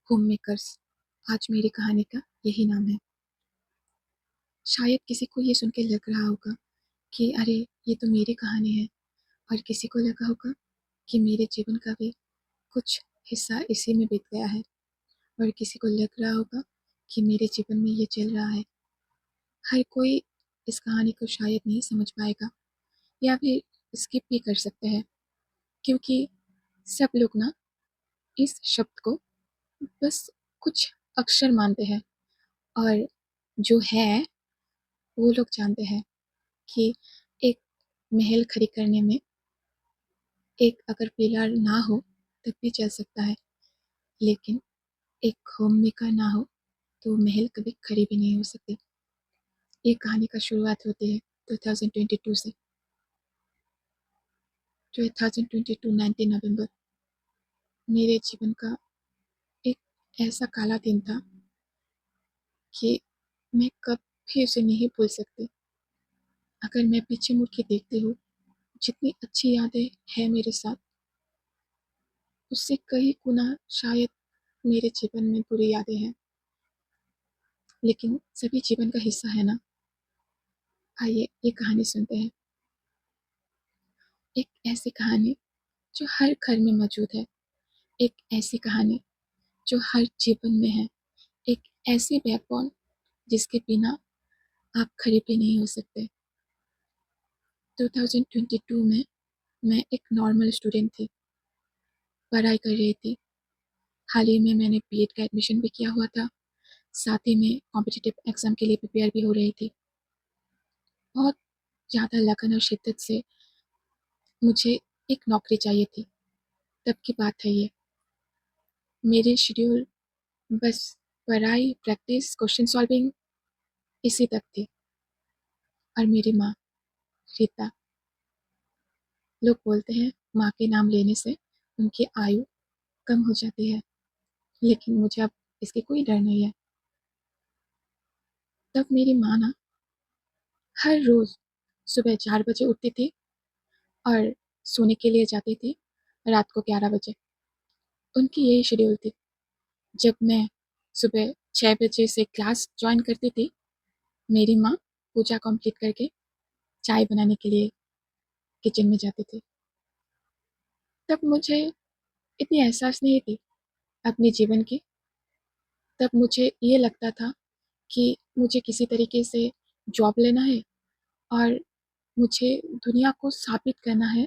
Homemakers, आज मेरी कहानी का यही नाम है। शायद किसी को ये सुन के लग रहा होगा कि अरे ये तो मेरी कहानी है, और किसी को लगा होगा कि मेरे जीवन का भी कुछ हिस्सा इसी में बीत गया है, और किसी को लग रहा होगा कि मेरे जीवन में ये चल रहा है। हर कोई इस कहानी को शायद नहीं समझ पाएगा, या फिर स्किप भी कर सकते हैं, क्योंकि सब लोग ना इस शब्द को बस कुछ अक्षर मानते हैं, और जो है वो लोग जानते हैं कि एक महल खड़ी करने में एक अगर पिलर ना हो तब भी चल सकता है, लेकिन एक होम मेकर ना हो तो महल कभी खड़ी भी नहीं हो सकती। ये कहानी का शुरुआत होती है 2022 से। 2022 19 नवंबर मेरे जीवन का एक ऐसा काला दिन था कि मैं कभी उसे नहीं भूल सकती। अगर मैं पीछे मुड़ के देखती हूँ, जितनी अच्छी यादें हैं मेरे साथ, उससे कई गुना शायद मेरे जीवन में बुरी यादें हैं, लेकिन सभी जीवन का हिस्सा है ना। आइए ये कहानी सुनते हैं। एक ऐसी कहानी जो हर घर में मौजूद है, एक ऐसी कहानी जो हर जीवन में है, एक ऐसी बैकबोन जिसके बिना आप खड़े भी नहीं हो सकते। 2022 में मैं एक नॉर्मल स्टूडेंट थी, पढ़ाई कर रही थी। हाल ही में मैंने बीएड का एडमिशन भी किया हुआ था, साथ ही में कॉम्पिटिटिव एग्जाम के लिए प्रिपेयर भी हो रही थी। बहुत ज़्यादा लगन और शिद्दत से मुझे एक नौकरी चाहिए थी। तब की बात है ये। मेरी शेड्यूल बस पढ़ाई, प्रैक्टिस, क्वेश्चन सॉल्विंग इसी तक थी। और मेरी माँ रीता, लोग बोलते हैं माँ के नाम लेने से उनकी आयु कम हो जाती है, लेकिन मुझे अब इसकी कोई डर नहीं है। तब मेरी माँ ना हर रोज सुबह 4 बजे उठती थी और सोने के लिए जाती थी रात को 11 बजे। उनकी यही शेड्यूल थी। जब मैं सुबह 6 बजे से क्लास ज्वाइन करती थी, मेरी माँ पूजा कंप्लीट करके चाय बनाने के लिए किचन में जाती थी। तब मुझे इतनी एहसास नहीं थी अपने जीवन की। तब मुझे ये लगता था कि मुझे किसी तरीके से जॉब लेना है, और मुझे दुनिया को साबित करना है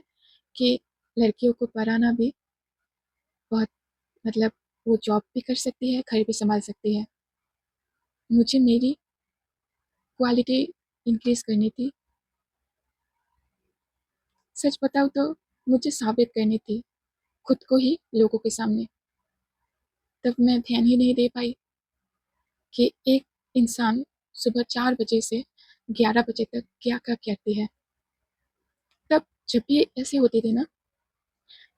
कि लड़कियों को पढ़ाना भी बहुत, मतलब वो जॉब भी कर सकती है, घर भी संभाल सकती है। मुझे मेरी क्वालिटी इंक्रीज करनी थी। सच बताऊँ तो मुझे साबित करनी थी खुद को ही लोगों के सामने। तब मैं ध्यान ही नहीं दे पाई कि एक इंसान सुबह 4 बजे से 11 बजे तक क्या क्या करती है। तब जब भी ऐसे होते थे ना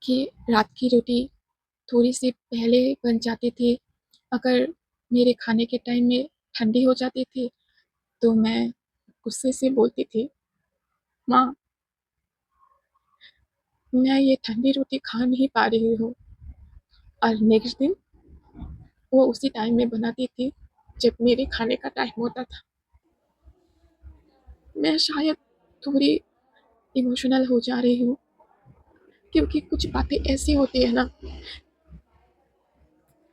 कि रात की रोटी थोड़ी सी पहले बन जाती थी, अगर मेरे खाने के टाइम में ठंडी हो जाती थी, तो मैं गुस्से से बोलती थी, माँ मैं ये ठंडी रोटी खा नहीं पा रही हूँ। और नेक्स्ट दिन वो उसी टाइम में बनाती थी जब मेरे खाने का टाइम होता था। मैं शायद थोड़ी इमोशनल हो जा रही हूँ, क्योंकि कुछ बातें ऐसी होती है ना,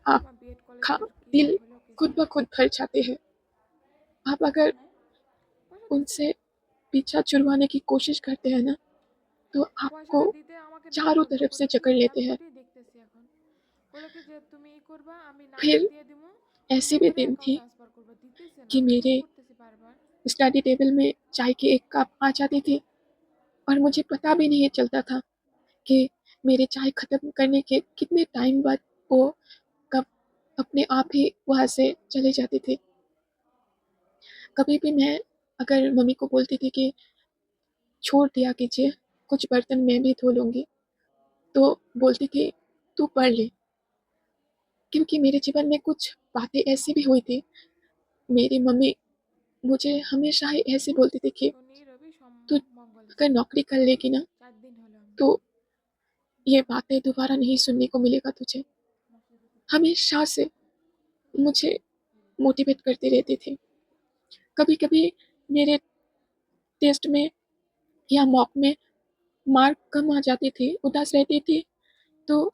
आपका दिल खुद ब खुद भर जाते हैं। आप अगर उनसे पीछा छुड़वाने की कोशिश करते हैं ना, तो आपको পয়সাটা দিতে আমাকে না चारों বললো, तरफ से বললো কি जकड़ लेते আমি हैं। ওটাই देखতেছি এখন। বললো কি যে তুমি ই করবা, আমি নাম্বার फिर দিয়ে দিমু, তুমি ऐसे भी ওখানে दिन অ্যাকাউন্ট थी ট্রান্সফার করবা। দিতেছে না, कि আমি ফোন मेरे করতেছি বারবার। स्टडी टेबल में चाय की एक कप आ जाती थी, और मुझे पता भी नहीं चलता था कि मेरे चाय खत्म करने के कितने टाइम बाद वो कप अपने आप ही वहाँ से चले जाती थी। कभी भी मैं अगर मम्मी को बोलती थी कि छोड़ दिया कीजिए, कुछ बर्तन मैं भी धो लूँगी, तो बोलती थी तू पढ़ ले। क्योंकि मेरे जीवन में कुछ बातें ऐसी भी हुई थी। मेरी मम्मी मुझे हमेशा ही ऐसे बोलती थी कि শনি রবি সোম तू মঙ্গল अगर नौकरी कर लेगी ना, 4 দিন হলো আমি। तो ये बातें दोबारा नहीं सुनने को मिलेगा तुझे। हमेशा से मुझे मोटिवेट करती रहती थी। कभी-कभी मेरे टेस्ट में या मॉक में मार्क कम आ जाती थी, उदास रहती थी, तो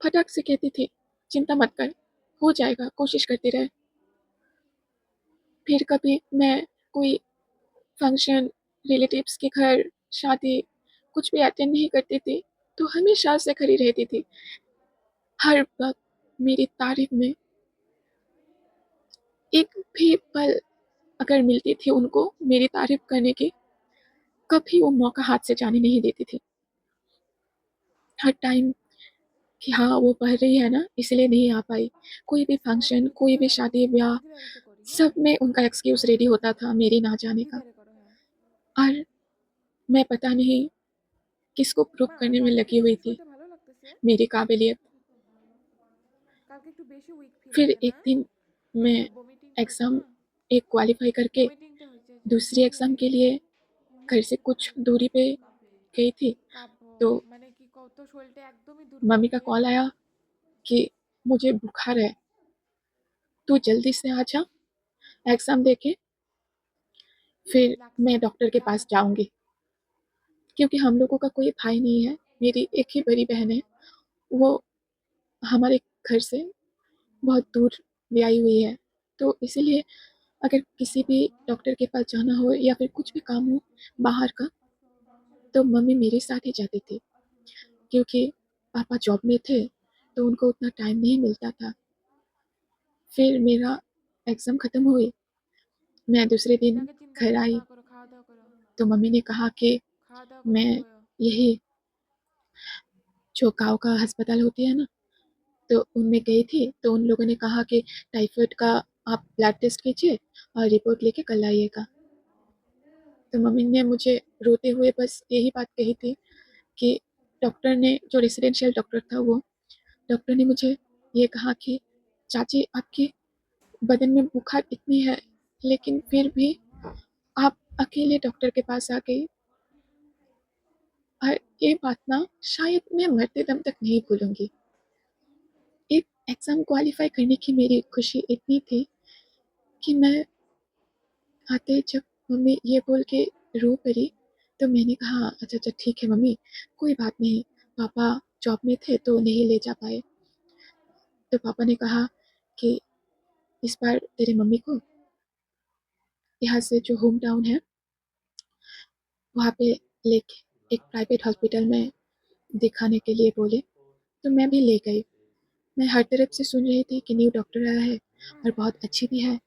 फटाक से कहती थी, "चिंता मत कर, हो जाएगा, कोशिश करती रह।" फिर कभी मैं कोई फंक्शन, रिलेटिव्स के घर, शादी कुछ भी अटेंड नहीं करती थी, तो हमेशा से खड़ी रहती थी। हर वक़्त मेरी तारीफ़ में एक भी पल अगर मिलती थी उनको मेरी तारीफ़ करने की, कभी वो मौका हाथ से जाने नहीं देती थी। हर टाइम कि हाँ, वो पढ़ रही है ना, इसलिए नहीं आ पाई। कोई भी फंक्शन, कोई भी शादी-ब्याह, ধীরে ধীরে করি, হ্যাঁ? सब में उनका एक्सक्यूज़ रेडी होता था मेरे ना जाने का। ধীরে ধীরে করো, হ্যাঁ। और मैं पता नहीं किसको प्रूव মা करने में কালকে लगी একটু हुई বেশি थी, শরীরটা ভালো লাগতেছে। मेरी काबिलियत। কালকে একটু বেশি উইক ফিল फिर হচ্ছে एक না? दिन मैं বমিটিংটা হচ্ছে एग्ज़ाम না? एक क्वालीफाई करके বমিটিংটা হচ্ছে যে दूसरी বমি एग्ज़ाम হয়ে के গেছে। लिए घर से कुछ दूरी पे गई थी, কাঁপবো तो মানে কি কত শরীরটা একদমই দুর্বল मम्मी का যে कॉल आया कि मुझे बुखार है, तू जल्दी से आ जा एग्ज़ाम दे के फिर লাগছে मैं डॉक्टर के খারাপ पास লাগছে। जाऊँगी। क्योंकि हम लोगों का कोई भाई नहीं है, मेरी एक ही बड़ी बहन है, वो हमारे घर से बहुत दूर ब्याही हुई है। तो इसीलिए अगर किसी भी डॉक्टर के पास जाना हो या फिर कुछ भी काम हो बाहर का, तो मम्मी मेरे साथ ही जाती थी। क्योंकि पापा जॉब में थे, तो उनको उतना टाइम नहीं मिलता था। फिर मेरा एग्ज़ाम खत्म हुई, मैं दूसरे दिन যাকে চিন্তা घर করো आई, দোয়া করো খাওয়া দাওয়া करो। तो मम्मी ने कहा कि खाওয়া दाওয়া করতে मैं বলো। यही जो गाँव का अस्पताल होती है ना, तो उनमें गई थी, तो उन लोगों ने कहा कि टाइफाइड का आप ब्लड टेस्ट कीजिए और रिपोर्ट लेके कल आइएगा। तो मम्मी ने मुझे रोते हुए बस यही बात कही थी कि डॉक्टर ने जो रेसिडेंशियल डॉक्टर था वो, डॉक्टर ने मुझे ये कहा कि चाची आपके बदन में बुखार इतनी है, लेकिन फिर भी आप अकेले डॉक्टर के पास आ गई और ये बात ना शायद मैं मरते दम तक नहीं भूलूँगी। एक एग्ज़ाम क्वालीफाई करने की मेरी खुशी इतनी थी कि मैं आते जब मम्मी ये बोल के रो पड़ी, तो मैंने कहा, "अच्छा, अच्छा ठीक है मम्मी, कोई बात नहीं, पापा जॉब में थे तो नहीं ले जा पाए।" तो पापा ने कहा कि इस बार तेरे मम्मी को यहाँ से जो होम टाउन है, वहाँ पे लेके एक प्राइवेट हॉस्पिटल में दिखाने के लिए बोले, तो मैं भी ले गई। मैं हर तरफ से सुन रही थी कि न्यू डॉक्टर आया है और बहुत अच्छी भी है,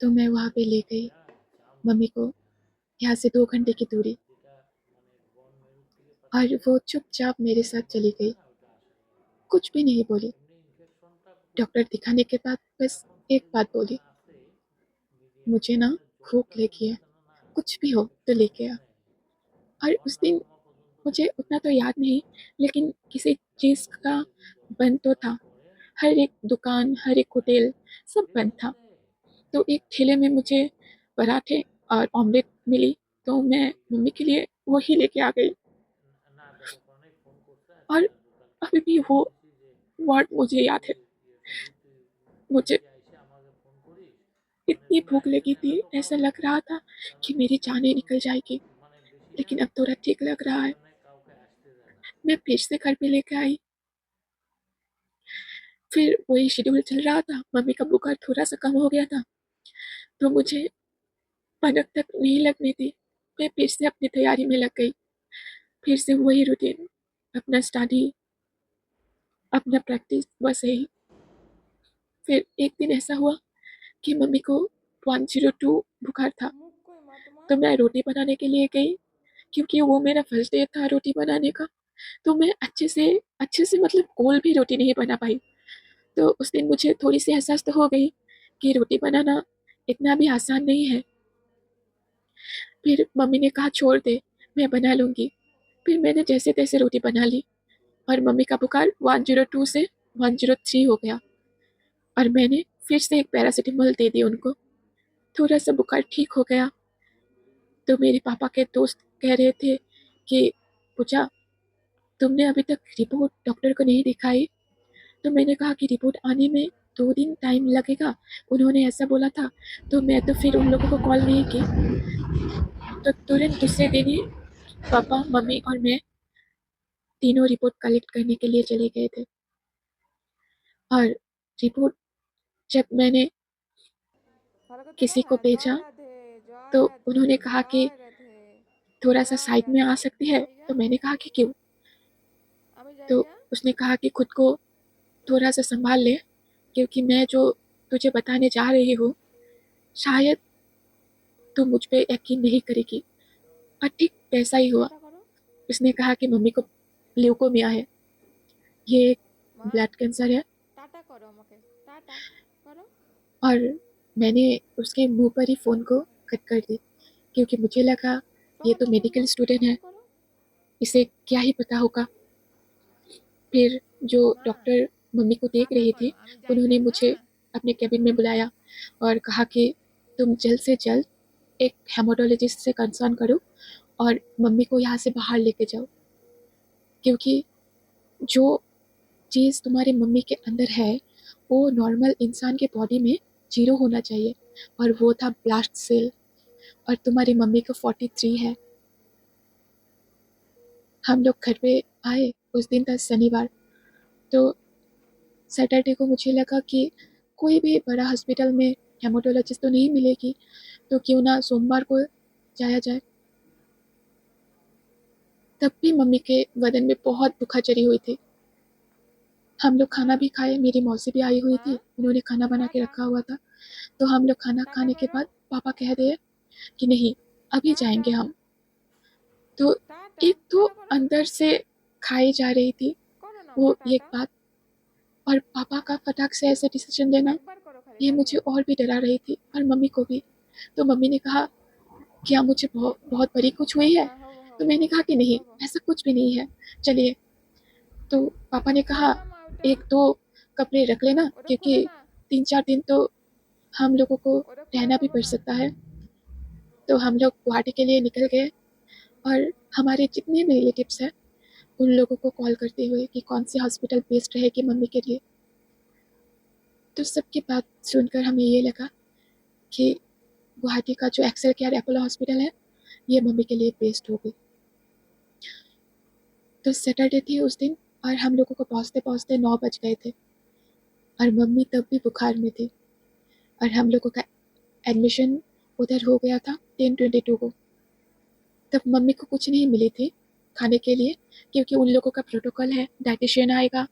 तो मैं वहाँ पे ले गई मम्मी को, यहाँ से 2 घंटे की दूरी, और वो चुपचाप मेरे साथ चली गई, कुछ भी नहीं बोली। डॉक्टर दिखाने के बाद बस एक बात बोली, "मुझे ना भूख लगी है, कुछ भी हो तो लेके आ।" और उस दिन मुझे उतना तो याद नहीं, लेकिन किसी चीज़ का बंद तो था। हर एक दुकान, हर एक होटल सब बंद था। तो एक ठेले में मुझे पराठे और ऑमलेट मिली, तो मैं मम्मी के लिए वही लेके आ गई। और अभी भी वो वर्ड मुझे याद है। मुझे इतनी भूख लगी थी, ऐसा लग रहा था कि मेरी जान ही निकल जाएगी, लेकिन अब थोड़ा ठीक लग रहा है। मैं फिर से घर पे लेके आई, फिर वही शेड्यूल चल रहा था, मम्मी का बुखार थोड़ा-सा कम हो गया था, तो मुझे पलक तक नहीं लगनी थी। मैं फिर से अपनी तैयारी में लग गई, फिर से वही रूटीन, अपना स्टडी, अपना प्रैक्टिस, बस यही। फिर एक दिन ऐसा हुआ कि मम्मी को 102 बुखार था, মুখ কই মা तो তোমার? मैं रोटी बनाने के लिए गई, क्योंकि वो मेरा फर्स्ट डे था रोटी बनाने का, तो मैं अच्छे से मतलब गोल भी रोटी नहीं बना पाई। तो उस दिन मुझे थोड़ी-सी एहसास तो हो गई कि रोटी बनाना इतना भी आसान नहीं है। फिर मम्मी ने कहा छोड़ दे, मैं बना लूँगी। फिर मैंने जैसे-तैसे रोटी बना ली और मम्मी का बुखार 102 से 103 हो गया, और मैंने फिर से एक पैरासिटामॉल दे दी उनको। थोड़ा-सा बुखार ठीक हो गया, तो मेरे पापा के दोस्त कह रहे थे कि पूजा, तुमने अभी तक रिपोर्ट डॉक्टर को नहीं दिखाई? तो मैंने कहा कि रिपोर्ट आने में 2 दिन टाइम लगेगा, उन्होंने ऐसा बोला था। तो मैं तो फिर उन लोगों को कॉल नहीं की, तो तुरंत दूसरे दिन ही पापा मम्मी और मैं तीनों रिपोर्ट कलेक्ट करने के लिए चले गए थे। और रिपोर्ट जब मैंने ভালো করে किसी দেখা को জয় भेजा রাধে জয় तो রাধে उन्होंने कहा कि জয় রাধে थोड़ा सा জয় साइड में आ রাধে सकती আমি है। জায়গা तो मैंने कहा कि क्यों? আমি तो জায়গা उसने कहा कि खुद को थोड़ा सा संभाल ले, क्योंकि मैं जो तुझे बताने जा रही हूँ शायद तू मुझ पे यकीन नहीं करेगी। और ठीक वैसा ही हुआ। টাটা করো उसने कहा कि मम्मी को ल्यूकोमिया है, ये एक মা ब्लड कैंसर है। টাটা করো আমাকে টাটা করো और मैंने उसके मुंह पर ही फ़ोन को कट कर दी, क्योंकि मुझे लगा ये तो টমেটো করবো मेडिकल स्टूडेंट है, আমাকে করো इसे क्या ही पता होगा। फिर जो মা डॉक्टर मम्मी को देख টাটা रही করো थी আমি उन्होंने জায়গা मुझे হ্যাঁ अपने कैबिन में बुलाया और कहा कि तुम जल्द से जल्द एक हेमाटोलॉजिस्ट से कंसर्न करो और मम्मी को यहाँ से बाहर लेके जाओ, क्योंकि जो चीज़ तुम्हारी मम्मी के अंदर है वो नॉर्मल इंसान के बॉडी में 0 होना चाहिए, और वो था ब्लास्ट सेल। और तुम्हारी मम्मी को 43 है। हम लोग घर पे आए, उस दिन था शनिवार। तो सैटरडे को मुझे लगा कि कोई भी बड़ा हॉस्पिटल में हेमाटोलॉजिस्ट तो नहीं मिलेगी, तो क्यों ना सोमवार को जाया जाए। तब भी मम्मी के बदन में बहुत बुखार चढ़ी हुई थी। हम लोग মা खाना भी खाए, मेरी मौसी भी आई हुई মা थी, उन्होंने खाना बना के টাটা रखा हुआ था। तो हम लोग खाना টাটা खाने के করো बाद पापा कह रहे कि नहीं, अभी টাটা जाएंगे हम। तो টাটা एक तो টাটা করো अंदर से खाई जा रही थी করো না মা वो एक টাটা बात, और पापा का फटाक से ऐसे डिसीजन लेना, একবার করো खाली ये टाटा मुझे और भी डरा रही थी, और मम्मी को भी। तो मम्मी ने कहा क्या मुझे बहुत बहुत बड़ी कुछ हुई है? হ্যাঁ হবো तो হবো मैंने হবো कहा कि नहीं, হবো ऐसा कुछ भी नहीं है, चलिए। तो पापा ने খোলো कहा না মা ওটা एक दो कपड़े रख लेना, ওটা খোলো क्योंकि না 3-4 दिन तो हम लोगों को ওটা খোলা रहना भी যাবে पड़ না सकता है। तो हम लोग गुवाहाटी के लिए निकल गए, और हमारे जितने भी रिलेटिव्स हैं उन लोगों को कॉल करते हुए कि कौन सी हॉस्पिटल बेस्ट रहेगी मम्मी के लिए। तो सबकी बात सुनकर हमें ये लगा कि गुवाहाटी का जो एक्सेल केयर अपोलो हॉस्पिटल है ये मम्मी के लिए बेस्ट होगी। तो सैटरडे थी उस दिन, और हम लोगों को पहुंचते पहुंचते 9 बज गए थे, और मम्मी तब भी बुखार में थी। और हम लोगों का एडमिशन उधर हो गया था 10:22 को। तब मम्मी को कुछ नहीं मिली थी खाने के लिए, क्योंकि उन लोगों का प्रोटोकॉल है डाइटिशियन आएगा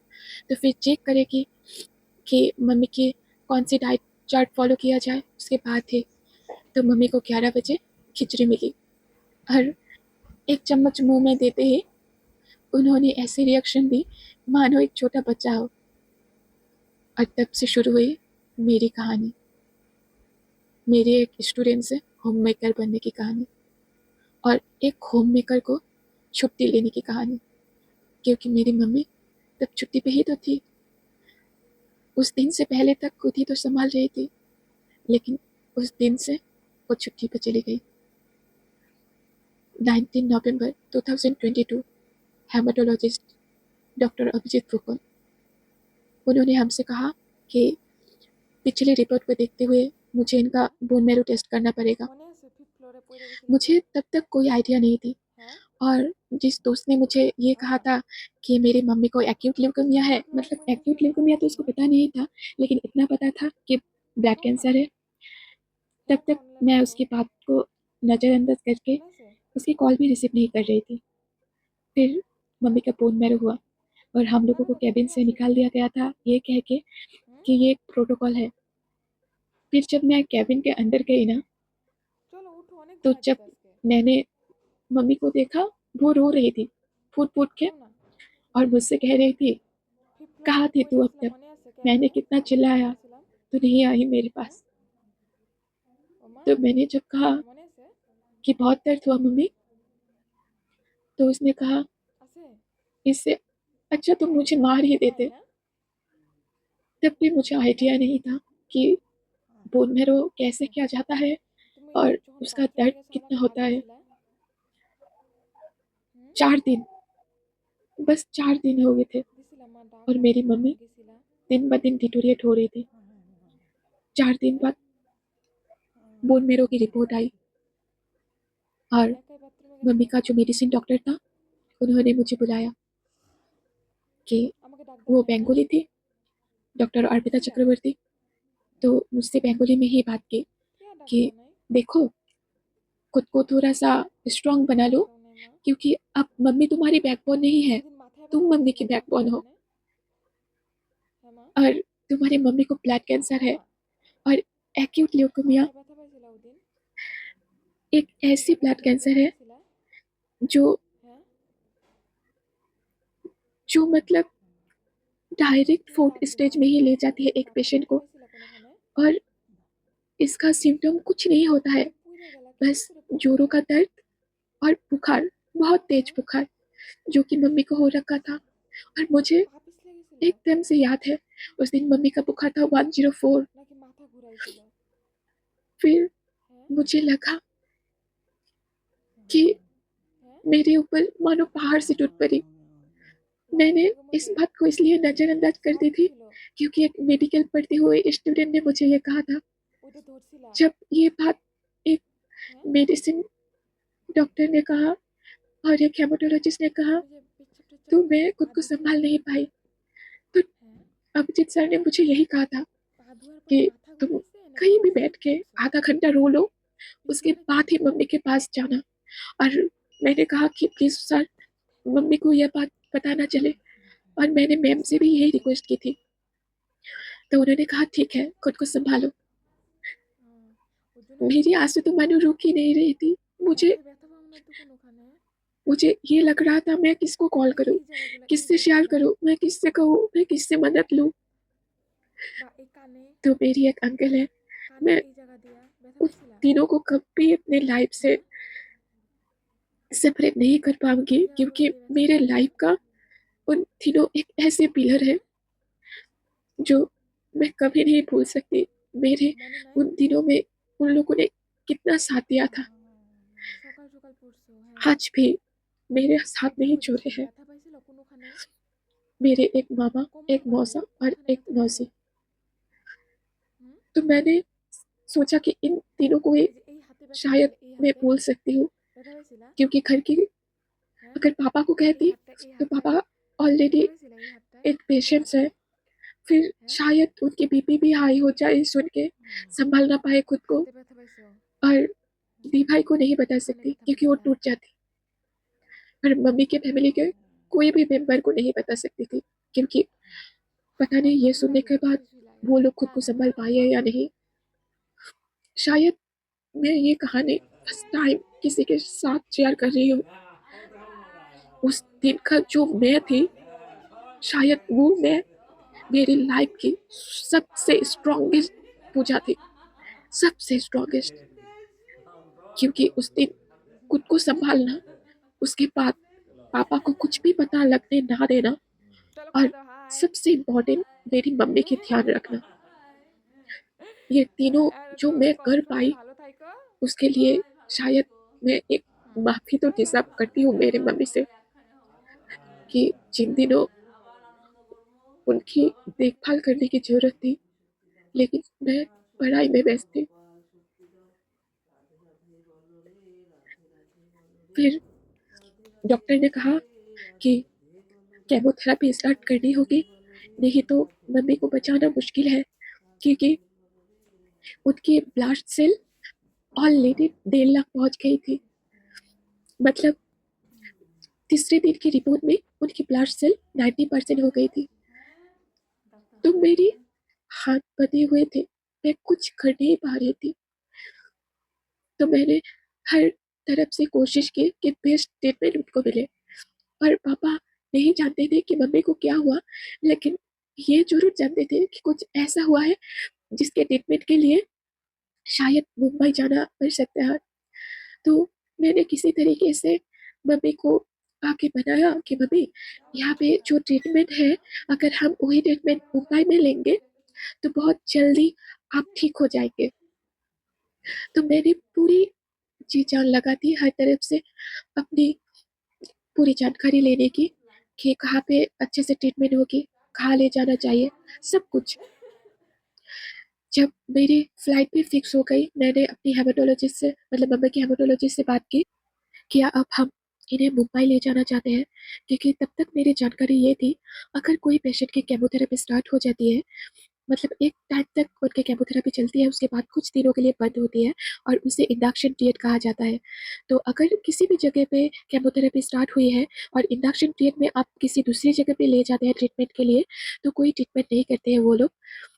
तो फिर चेक करेगी कि मम्मी की कौन सी डाइट चार्ट फॉलो किया जाए, उसके बाद थी। तो मम्मी को 11 बजे खिचड़ी मिली, और एक चम्मच मुंह में देते ही उन्होंने ऐसी रिएक्शन दी मानो एक छोटा बच्चा हो। और तब से शुरू हुई मेरी कहानी, मेरे एक स्टूडेंट से होम मेकर बनने की कहानी, और एक होम मेकर को छुट्टी लेने की कहानी, क्योंकि मेरी मम्मी तब छुट्टी पे ही तो थी। उस दिन से पहले तक खुद ही तो संभाल रही थी, लेकिन उस दिन से वो छुट्टी पे चली गई। 19 नवंबर 2022, हेमाटोलॉजिस्ट डॉक्टर अभिजीत फुकन, उन्होंने हमसे कहा कि पिछली रिपोर्ट को देखते हुए मुझे इनका बोन मैरो टेस्ट करना पड़ेगा। মনে আছে ফিফথ ফ্লোরে পড়ে গেছিলাম যে मुझे तब तक कोई आइडिया नहीं थी, হ্যাঁ और जिस दोस्त ने मुझे ये कहा হ্যাঁ था कि मेरी मम्मी को एक्यूट ल्यूकेमिया है, ফিফথ ফ্লোরে मतलब পড়ে एक्यूट গেছিলাম মনে ल्यूकेमिया तो আছে उसको पता नहीं था, लेकिन इतना पता था कि ब्लड শোন না कैंसर है। तब হ্যাঁ तक ফোন লাগে मैं দেখো उसकी बात को नज़रअंदाज करके মনে আছে उसकी कॉल भी रिसीव नहीं कर रही थी। फिर मम्मी का बोन मैरो हुआ, और हम लोगों মারো को না তো कैबिन ঠিক से আছে निकाल दिया गया था ये कह के হুম कि ये एक प्रोटोकॉल है। फिर जब मैं कैबिन के अंदर गई ना, চলো उठो অনেক तो ঘুমাইছো जब তো আজকে मैंने मम्मी को देखा, वो रो रही थी फूट फूट के, শোনো না और मुझसे कह रही थी ফিফথ ফ্লোরে कहाँ যে थी পড়ে तू अब গেছিলাম तक? মনে আছে मैंने ক্যাবিনে कितना যে পড়ে चिल्लाया, গেছিলাম तू नहीं आई मेरे হ্যাঁ पास। ও মা तो मैंने जब कहा মনে আছে कि बहुत दर्द हुआ मम्मी, तो उसने कहा আছে इससे अच्छा तुम मुझे मार ही তাই देते। না तब भी मुझे তাই না आइडिया नहीं था कि बोन मैरो कैसे किया जाता है, তুমি और যখন उसका বাথরুমে दर्द গেছো আমাকে कितना হাত होता है। দিছিলা হুম 4 दिन, बस 4 दिन हो गए थे, দিছিলাম মা और ডাকলাম मेरी তোমারে मम्मी গেছিলা दिन ब दिन डिटोरिएट हो रही थी। 4 दिन बाद बोन मेरो की रिपोर्ट आई और একাই বাথরুমে मम्मी গেছো? का जो मेडिसिन डॉक्टर था, उन्होंने मुझे बुलाया कि আমাকে ডাক वो দেওয়া হয় না? बेंगोली थी, डॉक्टर अर्पिता বুঝছিলা? चक्रवर्ती। तो मुझसे बेंगोली में ही बात की কে ডাক कि দেওয়া নাই? देखो, खुद को थोड़ा-सा स्ट्रॉन्ग बना लो, ডাক দাও নাই মা? क्योंकि अब मम्मी तुम्हारी बैकबोन नहीं है, সেদিন মাথায় ব্যথা तुम मम्मी পাইছিলা की কেন बैकबोन हो। ওখানে? হ্যাঁ মা? और तुम्हारी मम्मी को ब्लड कैंसर হ্যাঁ है মা? और एक्यूट ल्यूकेमिया, মাথায় ব্যথা পাইছিলা ওদিন? एक ऐसी মাথায় ब्लड ব্যথা कैंसर है পাইছিলা? जो হ্যাঁ? जो मतलब डायरेक्ट তুমি 4th ডাক দিবা स्टेज में ही আমাকে? ले जाती है एक মাথায় पेशेंट ব্যথা को। পাইছিলা কোনোখানে? और इसका सिम्पटम कुछ नहीं होता है, তুমি পুইরা গেলা কেমন बस করে পড়ছো जोरों এটা? का दर्द और बुखार, बहुत तेज হ্যাঁ? बुखार, जो कि मम्मी को हो रखा था। और मुझे পা পিছলে গেছিলা? एकदम से याद है, उस दिन मम्मी का बुखार था 104। নাকি মাথা ঘুরাইছিল? फिर হ্যাঁ? मुझे लगा कि হ্যাঁ? मेरे ऊपर मानो पहाड़ से टूट पड़ी। मैंने লাইফের इस মধ্যে बात को इसलिए नज़रअंदाज कर दी সাপ थी ছিল, क्योंकि एक मेडिकल पढ़ते हुए स्टूडेंट ने मुझे ये कहा था। ওইটা ধরছিলা? जब ये बात एक হ্যাঁ? मेडिसिन डॉक्टर ने कहा और एक हेमाटोलॉजिस्ट ने कहा, ওই যে পেচ্ছাপ টেচ্ছাপ तो করে मैं खुद পা को ধুইছিলা? संभाल नहीं पाई। तो হ্যাঁ? अभिजीत सर ने मुझे यही कहा था পা ধোয়ার পরে कि মাথা तुम ঘুরাইছে নাকি कहीं भी बैठ পেচ্ছাপ के করছো? आधा घंटा रो लो, उसके পিছনে बाद ही मम्मी के पास जाना। और मैंने कहा कि प्लीज सर, मम्मी को यह बात पता ना चले। और मैंने मैम से भी यही रिक्वेस्ट की थी। तो उन्होंने कहा ठीक है, खुद को संभालो। ওর জন্য मेरी आंसू तो मानो रुक ही नहीं रही थी। मुझे মাথায় ব্যথা পাও না তো কোনোখানে? मुझे ये लग रहा था मैं किसको कॉल এই करूं, এই জায়গাগুলো এই किससे शेयर জায়গাগুলো करूं, मैं किससे कहूं, मैं किससे मदद लूं। বা এই काने तो मेरी एक अंकल है, काने मैं এই জায়গা দিয়া ব্যথা उस পাইছিলা? तीनों को कभी अपने लाइफ से হ্যাঁ? सेपरेट नहीं कर पाऊंगी, এই জায়গাগুলো क्योंकि দিয়ে ব্যথা मेरे পাইছিলা? लाइफ का उन तीनों एक ऐसे पिलर है হ্যাঁ? जो मैं कभी नहीं भूल सकती। मेरे মনে নাই? उन दिनों में उन लोगों ने कितना साथ दिया था, সকাল সকাল পড়ছো, হ্যাঁ? आज भी मेरे साथ কি नहीं হইতেছে? छोड़े हैं। ব্যথা পাইছিলা কোনোখানে? मेरे एक मामा, কোমর एक মানে मौसा और ওখানে एक ব্যথা পাইছো? मौसी। হুম? तो मैंने सोचा कि इन तीनों को ही এই যে এই हाथे ব্যথা शायद পাইছিলা, এই मैं हाथे भूल सकती हूँ, ব্যথা পাইছিলা? क्योंकि घर की হ্যাঁ? अगर पापा को এই कहती হাতটা এই तो হাতটায় पापा ব্যথা ऑलरेडी পাইছিলা এই হাতটায়? एक এই पेशेंट्स है, হাতটায়? फिर হ্যাঁ? शायद उनकी बीपी भी हाई हो जाए सुन के, संभाल ना पाए खुद को। হাতে ব্যথা পাইছো? और दी भाई को नहीं बता কোনখানে सकती ব্যথা क्योंकि वो পাইছিলা? टूट जाती। और मम्मी के फैमिली के कोई भी मेंबर को नहीं बता सकती थी, क्योंकि पता नहीं ये হাতটা सुनने ঘুরাইও, के बाद সুই সুই লাগে। वो लोग खुद को টান संभाल पाए या नहीं। शायद मैं ये कहानी फर्स्ट टाइम किसी के साथ शेयर कर रही हूँ। उस दिन का जो मैं थी, शायद वो मैं मेरी लाइफ की सबसे स्ट्रॉन्गेस्ट पूजा थी, सबसे स्ट्रॉन्गेस्ट। क्योंकि उस दिन खुद को संभालना, उसके बाद पापा को कुछ भी पता लगने ना देना, চলো और করে দাও হাই। सबसे इम्पोर्टेंट मेरी मम्मी की ध्यान रखना, ये तीनों আর जो তো मैं कर সবাই पाई, ভালো থাইকো। उसके लिए शायद मैं एक माफी तो डिजर्व करती हूँ मेरी मम्मी से, कि जिन दिनों उनकी देखभाल करने की जरूरत थी, लेकिन मैं पढ़ाई में व्यस्त थी। फिर डॉक्टर ने कहा कि केमोथेरेपी स्टार्ट करनी होगी, नहीं तो मम्मी को बचाना मुश्किल है, क्योंकि उनकी ब्लास्ट सेल ऑलरेडी 1.5 लाख पहुंच गई थी। मतलब तीसरे दिन की रिपोर्ट में उनकी ब्लास्ट सेल 90% हो गई थी। तो मेरी हाथ बंधे हुए थे, मैं कुछ कर नहीं पा रही थी। तो मैंने हर तरफ से कोशिश की कि बेस्ट ट्रीटमेंट उनको मिले। और पापा नहीं जानते थे कि मम्मी को क्या हुआ, लेकिन ये जरूर जानते थे कि कुछ ऐसा हुआ है जिसके ट्रीटमेंट के लिए शायद मुंबई जाना पड़ सकता है। तो मैंने किसी तरीके से मम्मी को आके बनाया कि मम्मी, यहाँ पे जो ट्रीटमेंट है, अगर हम वही ट्रीटमेंट मुंबई में लेंगे तो बहुत जल्दी आप ठीक हो जाएंगे। तो मैंने पूरी जी जान लगा दी हर तरफ से, अपनी पूरी जानकारी लेने की कि कहाँ पे अच्छे से ट्रीटमेंट होगी, कहाँ ले जाना चाहिए, सब कुछ। जब मेरी फ्लाइट भी फिक्स हो गई, मैंने अपनी हेमेटोलॉजिस्ट से, मतलब मम्मी की हेमेटोलॉजिस्ट से बात की कि अब हम इन्हें मुंबई ले जाना चाहते हैं, क्योंकि तब तक मेरी जानकारी ये थी, अगर कोई पेशेंट की केमोथेरेपी स्टार्ट हो जाती है, मतलब एक टाइम तक उनकी केमोथेरेपी चलती है, उसके बाद कुछ दिनों के लिए बंद होती है और उसे इंडक्शन पीरियड कहा जाता है। तो अगर किसी भी जगह पे केमोथेरेपी स्टार्ट हुई है और इंडक्शन पीरियड में आप किसी दूसरी जगह पे ले जाते हैं ट्रीटमेंट के लिए, तो कोई ट्रीटमेंट नहीं करते हैं वो लोग,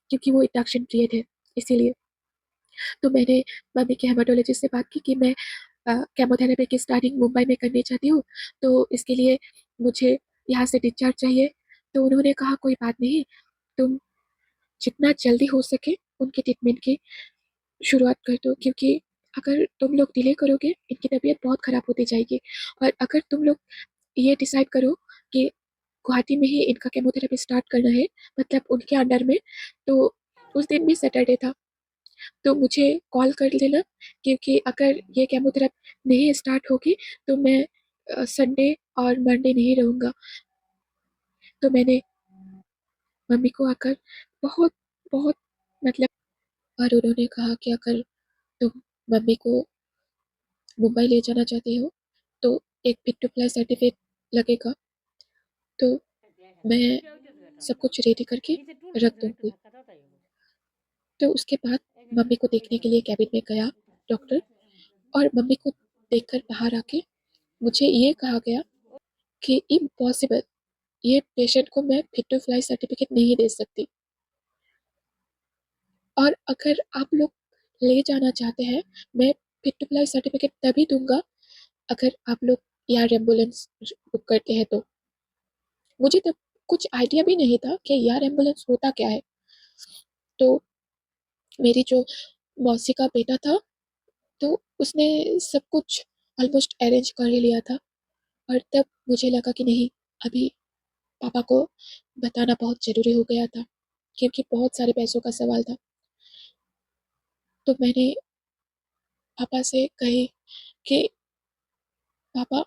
क्योंकि वो इंडक्शन पीरियड है, इसीलिए। तो मैंने मम्मी के हेमाटोलॉजिस्ट से बात की कि मैं केमोथेरेपी की स्टार्टिंग मुंबई में करनी चाहती हूँ, तो इसके लिए मुझे यहाँ से डिस्चार्ज चाहिए। तो उन्होंने कहा कोई बात नहीं, तुम जितना जल्दी हो सके उनके ट्रीटमेंट की शुरुआत कर दो, क्योंकि अगर तुम लोग डिले करोगे इनकी तबीयत बहुत ख़राब होती जाएगी। और अगर तुम लोग ये डिसाइड करो कि गुवाहाटी में ही इनका केमोथेरेपी स्टार्ट करना है, मतलब उनके अंडर में, तो उस दिन भी सैटरडे था, तो मुझे कॉल कर लेना, क्योंकि अगर ये केमोथेरेपी नहीं स्टार्ट होगी तो मैं संडे और मंडे नहीं रहूँगा। तो मैंने मम्मी को आकर बहुत बहुत मतलब, और उन्होंने कहा कि अगर तुम मम्मी को मुंबई ले जाना चाहते हो तो एक फिट टू फ्लाई सर्टिफिकेट लगेगा, तो मैं सब कुछ रेडी करके रख दूंगी। तो उसके बाद मम्मी को देखने के लिए कैबिन में गया डॉक्टर, और मम्मी को देखकर बाहर आके मुझे ये कहा गया कि इम्पॉसिबल, ये पेशेंट को मैं फिट टू फ्लाई सर्टिफिकेट नहीं दे सकती, और अगर आप लोग ले जाना चाहते हैं, मैं फिट टू फ्लाई सर्टिफिकेट तभी दूंगा अगर आप लोग एयर एम्बुलेंस बुक करते हैं तो। मुझे तब कुछ आइडिया भी नहीं था कि एयर एम्बुलेंस होता क्या है। तो मेरी जो मौसी का बेटा था, तो उसने सब कुछ ऑलमोस्ट अरेंज कर ही लिया था, और तब मुझे लगा कि नहीं, अभी पापा को बताना बहुत ज़रूरी हो गया था, क्योंकि बहुत सारे पैसों का सवाल था। तो मैंने पापा से कही कि पापा,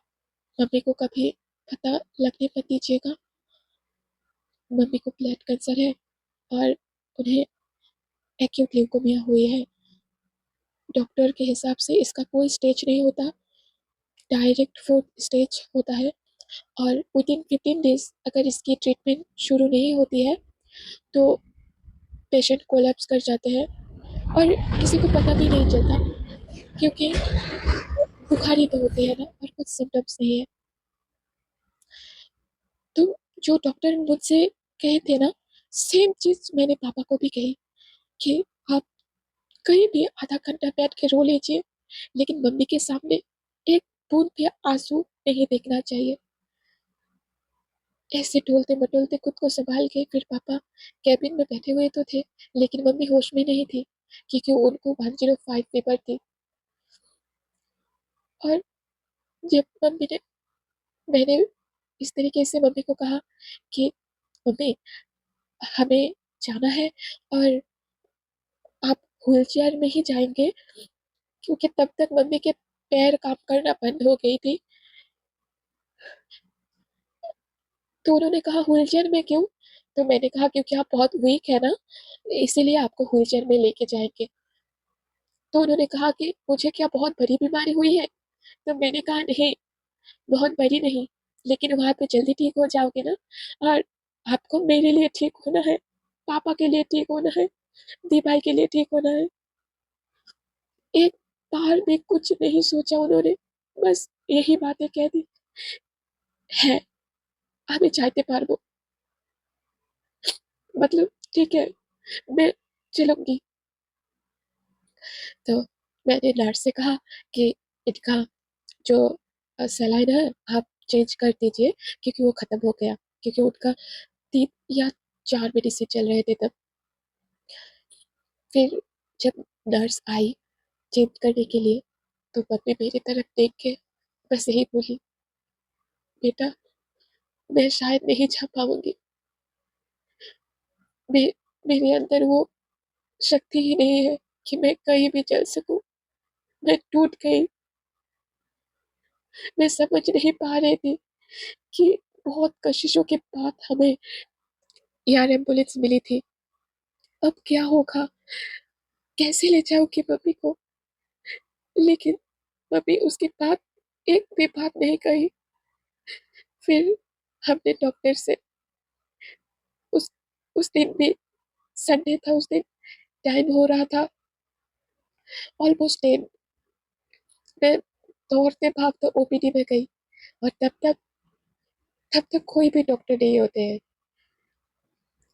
मम्मी को कभी पता लगने मत दीजिएगा, मम्मी को ब्लड कैंसर है और उन्हें एक्यूट ल्यूकेमिया हुई है। डॉक्टर के हिसाब से इसका कोई स्टेज नहीं होता, डायरेक्ट फोर्थ स्टेज होता है, और विद इन 15 डेज अगर इसकी ट्रीटमेंट शुरू नहीं होती है तो पेशेंट कोलैप्स कर जाते हैं, और किसी को पता भी नहीं चलता, क्योंकि बुखार ही तो होते हैं ना, और कुछ सिम्टम्स नहीं है। तो जो डॉक्टर मुझसे कहे थे ना, सेम चीज़ मैंने पापा को भी कही कि आप कहीं भी आधा घंटा बैठ के रो लीजिए, लेकिन मम्मी के सामने एक बूंद भी आंसू नहीं देखना चाहिए। ऐसे टोलते मटोलते खुद को संभाल के फिर पापा कैबिन में बैठे हुए तो थे, लेकिन मम्मी होश में नहीं थी, क्योंकि उनको 105 फीवर थी। और जब मैंने इस तरीके से मम्मी को कहा कि मम्मी, हमें जाना है और आप व्हील चेयर में ही जाएंगे, क्योंकि तब तक मम्मी के पैर काम करना बंद हो गई थी। तो उन्होंने कहा व्हील चेयर में क्यों? तो मैंने कहा क्योंकि आप बहुत वीक है ना, इसीलिए आपको व्हील चेयर में लेके जाएंगे। तो उन्होंने कहा कि मुझे क्या बहुत बड़ी बीमारी हुई है? तो मैंने कहा नहीं, बहुत बड़ी नहीं, लेकिन वहां पे जल्दी ठीक हो जाओगे ना, और आपको मेरे लिए ठीक होना है, पापा के लिए ठीक होना है, दी भाई के लिए ठीक होना है। एक बार भी कुछ नहीं सोचा उन्होंने, बस यही बातें कह दी है, আমি চাইতে পারবো, मतलब ठीक है, मैं चलूंगी। तो मैंने नर्स से कहा कि इनका जो सलाइन है आप चेंज कर दीजिए, क्योंकि वो खत्म हो गया, क्योंकि उनका 3 या 4 मेडिसिन चल रहे थे तब। फिर जब नर्स आई चेंज करने के लिए, तो मम्मी मेरी तरफ देख के बस यही बोली, बेटा, मैं शायद नहीं जा पाऊंगी, मे, मेरे अंदर वो शक्ति ही नहीं है कि मैं कहीं भी चल सकूं, मैं टूट गई। मैं समझ नहीं पा रही थी कि बहुत कोशिशों के बाद हमें यार एम्बुलेंस मिली थी, अब क्या होगा, कैसे ले जाऊंगी मम्मी को। लेकिन मम्मी उसकी बात, एक भी बात नहीं कही। फिर हमने डॉक्टर से, उस उस दिन भी संडे था, उस दिन टाइम हो रहा था ऑलमोस्ट 10। मैं दौड़ते भागते ओपीडी में गई, और तब तक कोई भी डॉक्टर नहीं होते हैं।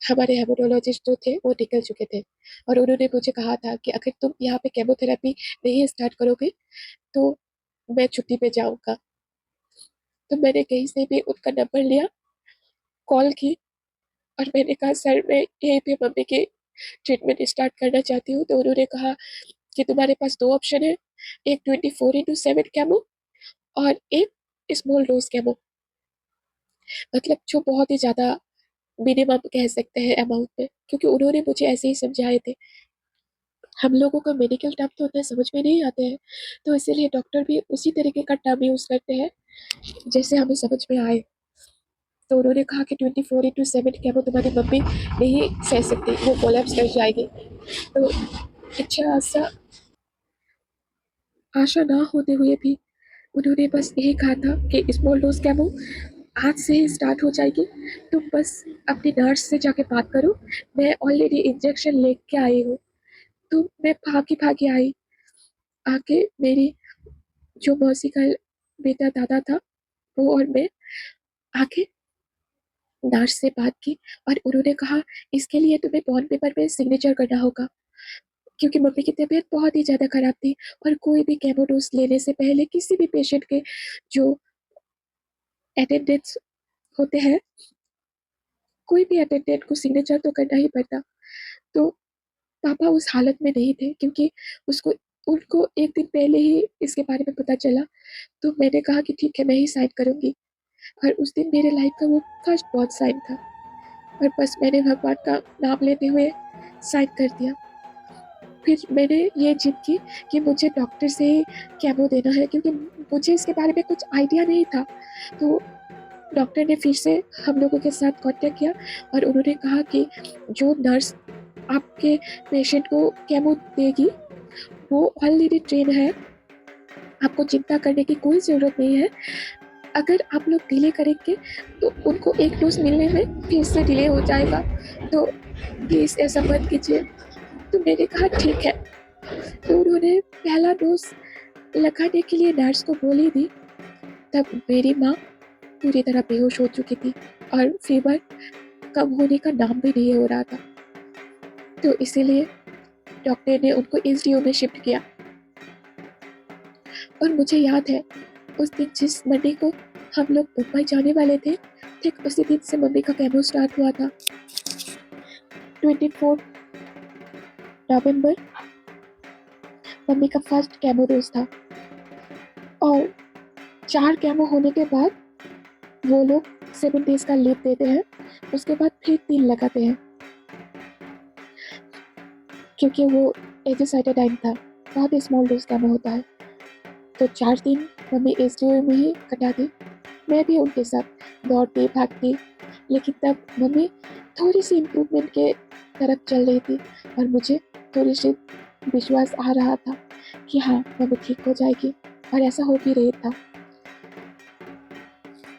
हमारे हेमोटोलॉजिस्ट जो थे वो निकल चुके थे, और उन्होंने मुझे कहा था कि अगर तुम यहाँ पे केमोथेरेपी नहीं स्टार्ट करोगे तो मैं छुट्टी पे जाऊंगा। तो मैंने कहीं से भी उनका नंबर लिया, कॉल की, और मैंने कहा सर मैं यहीं पे मम्मी की ट्रीटमेंट स्टार्ट करना चाहती हूँ। तो उन्होंने कहा कि तुम्हारे पास दो ऑप्शन है, एक 24/7 केमो और एक स्मॉल डोज केमो। मतलब जो बहुत ही ज़्यादा मिनिमम कह सकते हैं अमाउंट में, क्योंकि उन्होंने मुझे ऐसे ही समझाए थे। हम लोगों को मेडिकल टर्म तो उतना समझ में नहीं आते हैं, तो इसीलिए डॉक्टर भी उसी तरीके का टर्म यूज़ करते हैं जैसे हमें समझ में आए। तो उन्होंने कहा कि 24/7 केमो तुम्हारी मम्मी नहीं सह सकती, वो कोलैप्स कर जाएगी। तो अच्छा आशा आशा ना होते हुए भी उन्होंने बस यही कहा था कि स्मॉल डोज केमो आज से ही स्टार्ट हो जाएगी, तुम बस अपनी नर्स से जाके बात करो, मैं ऑलरेडी इंजेक्शन लेके आई हूँ। तो मैं भागी भागी आई, आके मेरी जो मौसी का बेटा दादा था वो और मैं आके नर्स से बात की, और उन्होंने कहा इसके लिए तुम्हें बॉन्ड पेपर पे सिग्नेचर करना होगा, क्योंकि मम्मी की तबीयत बहुत ही ज़्यादा खराब थी, और कोई भी केमो डोज लेने से पहले किसी भी पेशेंट के जो अटेंडेंट्स होते हैं, कोई भी अटेंडेंट को सिग्नेचर तो करना ही पड़ता। तो पापा उस हालत में नहीं थे, क्योंकि उसको उनको एक दिन पहले ही इसके बारे में पता चला। तो मैंने कहा कि ठीक है मैं ही साइन करूँगी, और उस दिन मेरे लाइफ का वो फर्स्ट बहुत साइन था, और बस मैंने भगवान का नाम लेते हुए साइन कर दिया। फिर मैंने ये जिद की कि मुझे डॉक्टर से ही केमो देना है, क्योंकि मुझे इसके बारे में कुछ आइडिया नहीं था। तो डॉक्टर ने फिर से हम लोगों के साथ कांटेक्ट किया, और उन्होंने कहा कि जो नर्स आपके पेशेंट को केमो देगी वो ऑलरेडी ट्रेन है, आपको चिंता करने की कोई ज़रूरत नहीं है। अगर आप लोग डिले करेंगे तो उनको एक डोज मिलने में फिर से डिले हो जाएगा, तो प्लीज़ ऐसा मत कीजिए। तो मैंने कहा ठीक है। तो उन्होंने पहला डोज लगाने के लिए नर्स को गोली दी, तब मेरी माँ पूरी तरह बेहोश हो चुकी थी, और फीवर कम होने का नाम भी नहीं हो रहा था। तो इसीलिए डॉक्टर ने उनको एसडीओ में शिफ्ट किया। और मुझे याद है उस दिन जिस मंडे को हम लोग मुंबई जाने वाले थे, ठीक उसी दिन से मम्मी का केमो स्टार्ट हुआ था। 24 नवंबर मम्मी का फर्स्ट केमो डोज था, और 4 केमो होने के बाद वो लोग 7 डेज का लीव देते हैं, उसके बाद फिर 3 लगाते हैं, क्योंकि वो एजेसाइटाडाइन था, बहुत ही स्मॉल डोज केमो होता है। तो 4 दिन मम्मी एसडीओ में ही कटा दी, मैं भी उनके साथ दौड़ती भागती। लेकिन तब मम्मी थोड़ी सी इम्प्रूवमेंट के तरफ चल रही थी, और मुझे थोड़ी सी विश्वास आ रहा था कि हाँ मम्मी ठीक हो जाएगी, और ऐसा हो भी रही था।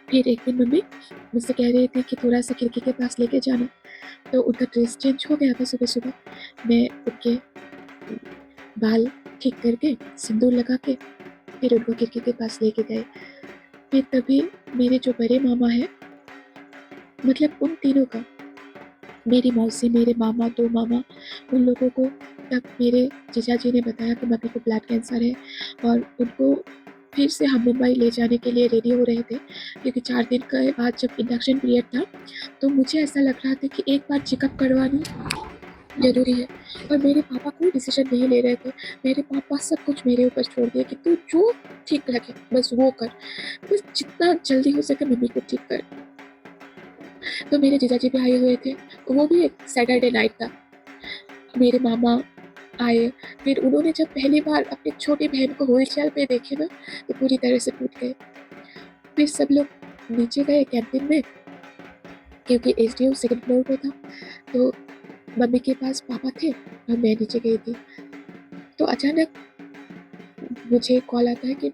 फिर एक दिन मम्मी मुझसे कह रही थी कि थोड़ा सा खिड़की के पास लेके जाना, तो उनका ड्रेस चेंज हो गया था सुबह सुबह। मैं उनके बाल ठीक करके सिंदूर लगा के फिर उनको खिड़की के पास लेके गए। फिर तभी मेरे जो बड़े मामा हैं, मतलब उन तीनों का, मेरी मौसी, मेरे मामा, 2 मामा, उन लोगों को तब मेरे जीजा जी ने बताया कि मम्मी को ब्लड कैंसर है, और उनको फिर से हम मुंबई ले जाने के लिए रेडी हो रहे थे, क्योंकि 4 दिन के बाद जब इंडक्शन पीरियड था, तो मुझे ऐसा लग रहा था कि एक बार चेकअप करवाना ज़रूरी है। और मेरे पापा कोई डिसीजन नहीं ले रहे थे, मेरे पापा सब कुछ मेरे ऊपर छोड़ दिए कि तू जो ठीक लगे बस वो कर, बस जितना जल्दी हो सके मम्मी को ठीक कर। तो मेरे जीजाजी भी आए हुए थे, वो भी एक सैटरडे नाइट था। मेरे मामा आए, फिर उन्होंने जब पहली बार अपनी छोटी बहन को व्हीलचेयर पे देखे ना, तो पूरी तरह से टूट गए। फिर सब लोग नीचे गए कैंटीन में, क्योंकि एसडीएम सेकंड फ्लोर पे था, तो मम्मी के पास पापा थे और मैं नीचे गई थी। तो अचानक मुझे कॉल आता है कि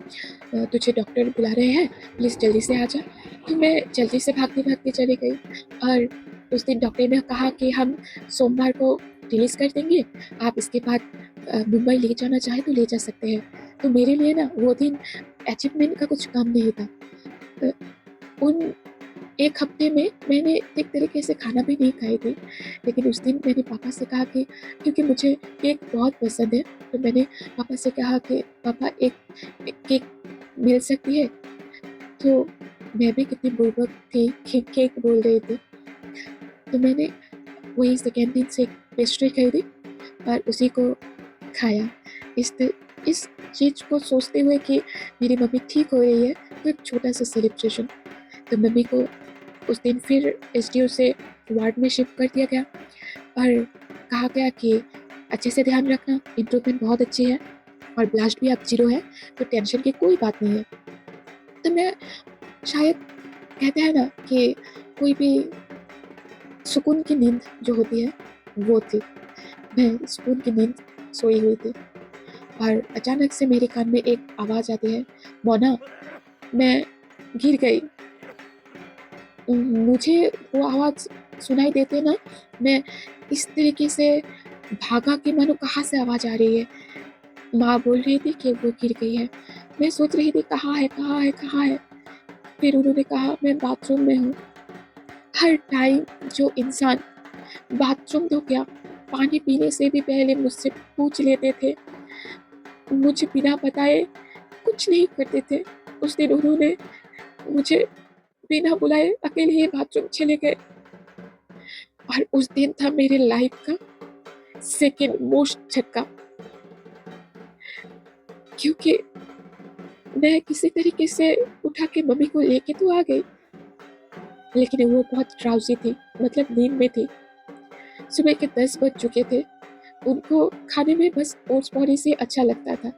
तुझे डॉक्टर बुला रहे हैं, प्लीज़ जल्दी से आ जा। तो मैं जल्दी से भागते-भागते चली गई और उस दिन डॉक्टर ने कहा कि हम सोमवार को रिलीज़ कर देंगे, आप इसके बाद मुंबई ले जाना चाहें तो ले जा सकते हैं। तो मेरे लिए ना वो दिन अचीवमेंट का कुछ काम नहीं था। अ, उन 1 हफ्ते में मैंने ठीक तरीके से खाना भी नहीं खाई थी, लेकिन उस दिन मैंने पापा से कहा कि क्योंकि मुझे केक बहुत पसंद है, तो मैंने पापा से कहा कि पापा एक केक मिल सकती है? तो मैं भी कितनी बुड़बक थी कि केक बोल रही थी। तो मैंने वहीं से कैंटीन से एक पेस्ट्री खरीदी और उसी को खाया। इस चीज़ को सोचते हुए कि मेरी मम्मी ठीक हो रही है, तो एक छोटा-सा सेलिब्रेशन। तो मम्मी को उस दिन फिर एसडीओ से वार्ड में शिफ्ट कर दिया गया और कहा गया कि अच्छे से ध्यान रखना, इम्प्रूवमेंट बहुत अच्छी है और ब्लास्ट भी अब 0 है, तो टेंशन की कोई बात नहीं है। तो मैं शायद कहते हैं ना कि कोई भी सुकून की नींद जो होती है, वो थी। मैं सुकून की नींद सोई हुई थी और अचानक से मेरे कान में एक आवाज़ आती है, "मोना।" मैं गिर गई। मुझे वो आवाज़ सुनाई देते ना, मैं इस तरीके से भागा कि मानो कहाँ से आवाज़ आ रही है। माँ बोल रही थी कि वो गिर गई है। मैं सोच रही थी कहाँ है, कहाँ है, कहाँ है? फिर उन्होंने कहा मैं बाथरूम में हूँ। हर टाइम जो इंसान बाथरूम तो क्या, पानी पीने से भी पहले मुझसे पूछ लेते थे, मुझे बिना बताए कुछ नहीं करते थे। उस दिन उन्होंने मुझे बिना बुलाए अकेले ही बाथरूम चले गए और उस दिन था मेरे लाइफ का सेकंड मोस्ट झटका, क्योंकि मैं किसी तरीके से उठा के मम्मी को लेके तो आ गई, लेकिन वो बहुत ड्राउज़ी थी, मतलब नींद में थी। सुबह के 10 बज चुके थे। उनको खाने में बस ओट्स पॉलिश ही अच्छा लगता था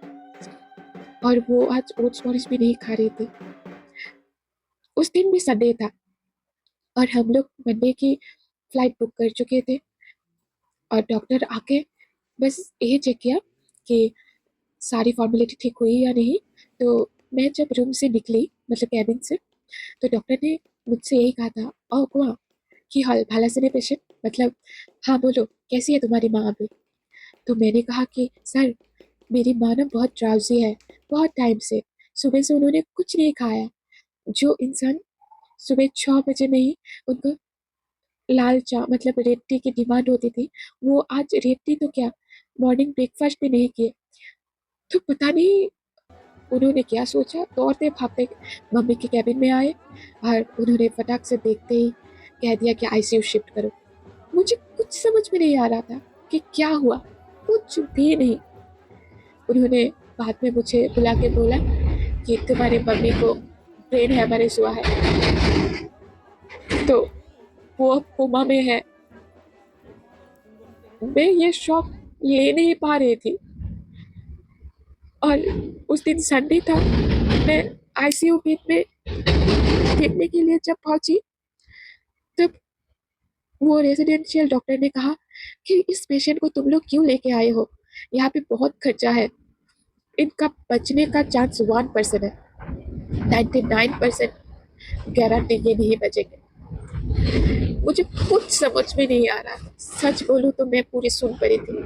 और वो आज ओट्स पॉलिश भी नहीं खा रही थी। उस दिन भी संडे था और हम लोग मंडे की फ्लाइट बुक कर चुके थे और डॉक्टर आके बस ये चेक किया कि सारी फॉर्मेलिटी ठीक हुई या नहीं। तो मैं जब रूम से निकली, मतलब केबिन से, तो डॉक्टर ने मुझसे यही कहा था, "ओह वाह! কি হল? ভালো আছেন पेशेंट?" मतलब हाँ बोलो, कैसी है तुम्हारी माँ अभी? तो मैंने कहा कि सर, मेरी माँ ना बहुत ड्राउज़ी है, बहुत टाइम से। सुबह से उन्होंने कुछ नहीं खाया। जो इंसान सुबह 6 बजे में ही उनको लाल चाय मतलब रेड टी की डिमांड होती थी, वो आज रेड टी तो क्या, मॉर्निंग ब्रेकफ़ास्ट भी नहीं किए। तो पता नहीं उन्होंने क्या सोचा, दौड़ते-भागते मम्मी के केबिन में आए और उन्होंने फटाक से देखते ही कह दिया कि आईसीयू शिफ्ट करो। मुझे कुछ समझ में नहीं आ रहा था कि क्या हुआ, कुछ भी नहीं। उन्होंने बाद में मुझे बुला के बोला कि तुम्हारी मम्मी को ब्रेन हैमरेज हुआ है, तो वो अब कोमा में है। मैं ये शॉक ले नहीं पा रही थी और उस दिन संडे था। मैं आईसीयू बेड में देखने के लिए जब पहुंची, तब वो रेजिडेंशियल डॉक्टर ने कहा कि इस पेशेंट को तुम लोग क्यों लेके आए हो, यहाँ पे बहुत खर्चा है, इनका बचने का चांस 1% है, 99% गारंटी ये नहीं बचेंगे। मुझे कुछ समझ में नहीं आ रहा था, सच बोलूं तो मैं पूरी सुन पड़ी थी,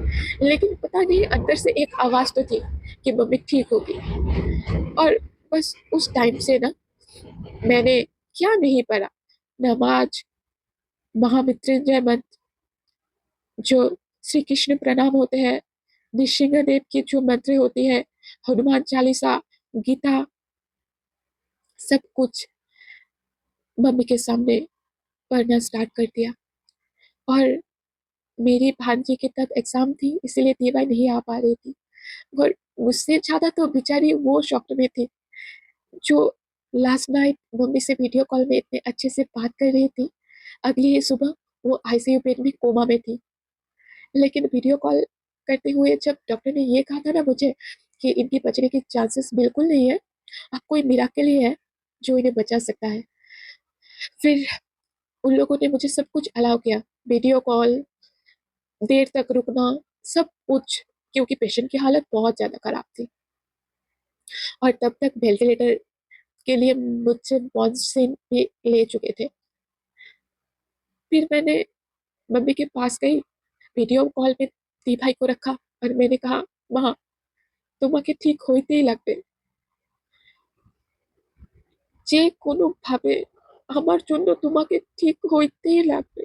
लेकिन पता नहीं अंदर से एक आवाज़ तो थी कि मम्मी ठीक होगी। और बस उस टाइम से ना मैंने क्या नहीं पढ़ा, नमाज, महामृत्युंजय मंत्र, जो श्री कृष्ण प्रणाम होते हैं, नृसिंहदेव की जो मंत्र होती है, हनुमान चालीसा, गीता, सब कुछ मम्मी के सामने पढ़ना स्टार्ट कर दिया। और मेरी भांजी की तब एग्जाम थी, इसीलिए दीवाई नहीं आ पा रही थी और मुझसे ज़्यादा तो बेचारी वो शॉक में थी, जो लास्ट नाइट मम्मी से वीडियो कॉल में इतने अच्छे से बात कर रही थी, अगली ही सुबह वो आईसीयू बेड में कोमा में थी। लेकिन वीडियो कॉल करते हुए जब डॉक्टर ने ये कहा था ना मुझे कि इनकी बचने की चांसेस बिल्कुल नहीं है, अब कोई मिराकल ही है जो इन्हें बचा सकता है। फिर उन लोगों ने मुझे सब कुछ अलाउ किया, वीडियो कॉल, देर तक रुकना, सब कुछ, क्योंकि पेशेंट की हालत बहुत ज्यादा खराब थी। और तब तक वेंटिलेटर के लिए मुझसे मॉन्सिन भी ले चुके थे। फिर मैंने मम्मी के पास गई, वीडियो कॉल में दी भाई को रखा और मैंने कहा, माँ তোমাকে ঠিক হইতেই লাগবে, যে কোনো ভাবে আমার জন্য তোমাকে ঠিক হইতেই লাগবে।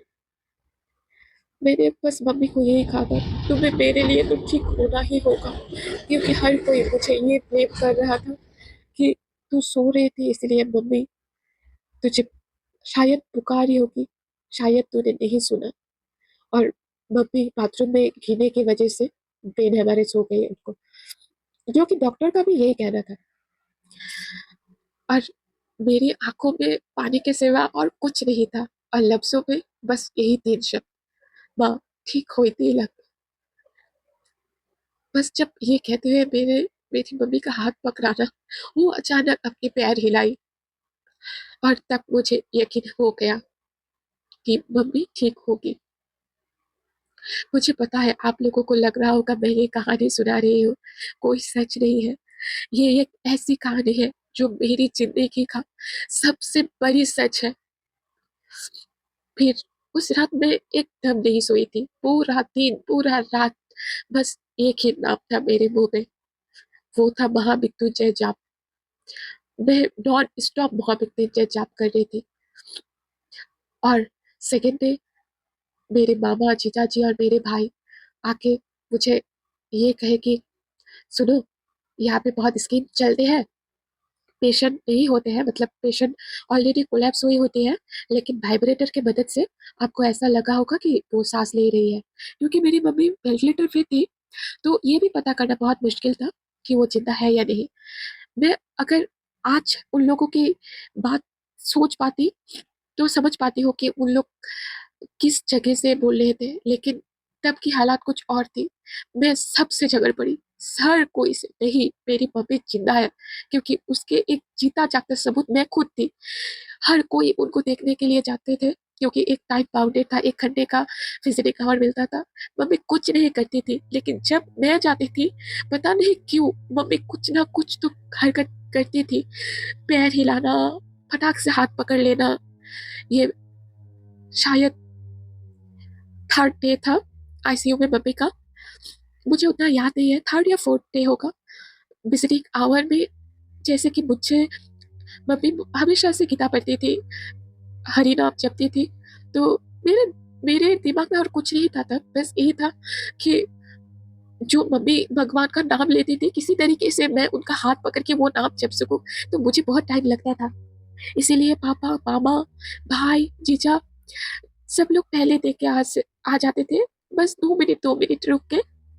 मैंने बस मम्मी को यही कहा था, तुम्हें मेरे लिए तो ठीक होना ही होगा, क्योंकि हर कोई मुझे ये ब्लेम कर रहा था कि तू सो रही थी इसलिए मम्मी तुझे शायद पुकारी होगी, शायद तूने नहीं सुना। और मम्मी बाथरूम में भीने की वजह से ब्रेन हेमरेज हो गई उनको, जो कि डॉक्टर का भी यही कहना था। और मेरी आंखों में पानी के सिवा और कुछ नहीं था, और लफ्जों में बस यही तीन शब्द, माँ ठीक होती लग। बस जब ये कहते हुए मेरी मम्मी का हाथ पकड़ाना, वो अचानक अपने पैर हिलाई, और तब मुझे यकीन हो गया कि मम्मी ठीक होगी। मुझे पता है आप लोगों को लग रहा होगा मैं ये कहानी सुना रही हूँ, कोई सच नहीं है। ये एक ऐसी कहानी है जो मेरी जिंदगी का सबसे बड़ी सच है। फिर उस रात में एकदम नहीं सोई थी, पूरा दिन पूरा रात बस एक ही नाम था मेरे मुंह में, वो था महामृत्युंजय जाप। मैं नॉन स्टॉप महामृत्युंजय जाप कर रही थी। और सेकेंड डे मेरे मामा जीजा जी और मेरे भाई आके मुझे ये कहे कि सुनो, यहाँ पे बहुत स्कीम चलते हैं, पेशेंट नहीं होते हैं, मतलब पेशेंट ऑलरेडी कोलैप्स हुई होती है, लेकिन वाइब्रेटर की मदद से आपको ऐसा लगा होगा कि वो सांस ले रही है। क्योंकि मेरी मम्मी वेंटिलेटर पे थी, तो ये भी पता करना बहुत मुश्किल था कि वो जिंदा है या नहीं। मैं अगर आज उन लोगों की बात सोच पाती तो समझ पाती हो कि उन लोग किस जगह से बोल रहे थे, लेकिन तब की हालात कुछ और थी। मैं सबसे झगड़ पड़ी, हर कोई से, नहीं मेरी मम्मी जिंदा है, क्योंकि उसके एक जीता जागता सबूत मैं खुद थी। हर कोई उनको देखने के लिए जाते थे, क्योंकि एक टाइम बाउंडेड था, 1 घंटे का विजिटिंग आवर मिलता था। मम्मी कुछ नहीं करती थी, लेकिन जब मैं जाती थी, पता नहीं क्यों मम्मी कुछ ना कुछ तो हरकत करती थी, पैर हिलाना, फटाक से हाथ पकड़ लेना। ये शायद थर्ड डे था आईसीयू में मम्मी का, मुझे उतना याद नहीं है, थर्ड या फोर्थ डे होगा। विजिटिंग आवर में जैसे कि मुझे मम्मी हमेशा से गीता पढ़ती थी, हरि नाम जपती थी, तो मेरे मेरे दिमाग में और कुछ नहीं था तब, बस यही था कि जो मम्मी भगवान का नाम लेती थी, किसी तरीके से मैं उनका हाथ पकड़ के वो नाम जप सकूं। तो मुझे बहुत टाइम लगता था, इसीलिए पापा मामा भाई जीजा सब लोग पहले देख के आ जाते थे, बस 2 मिनट 2 मिनट रुक के,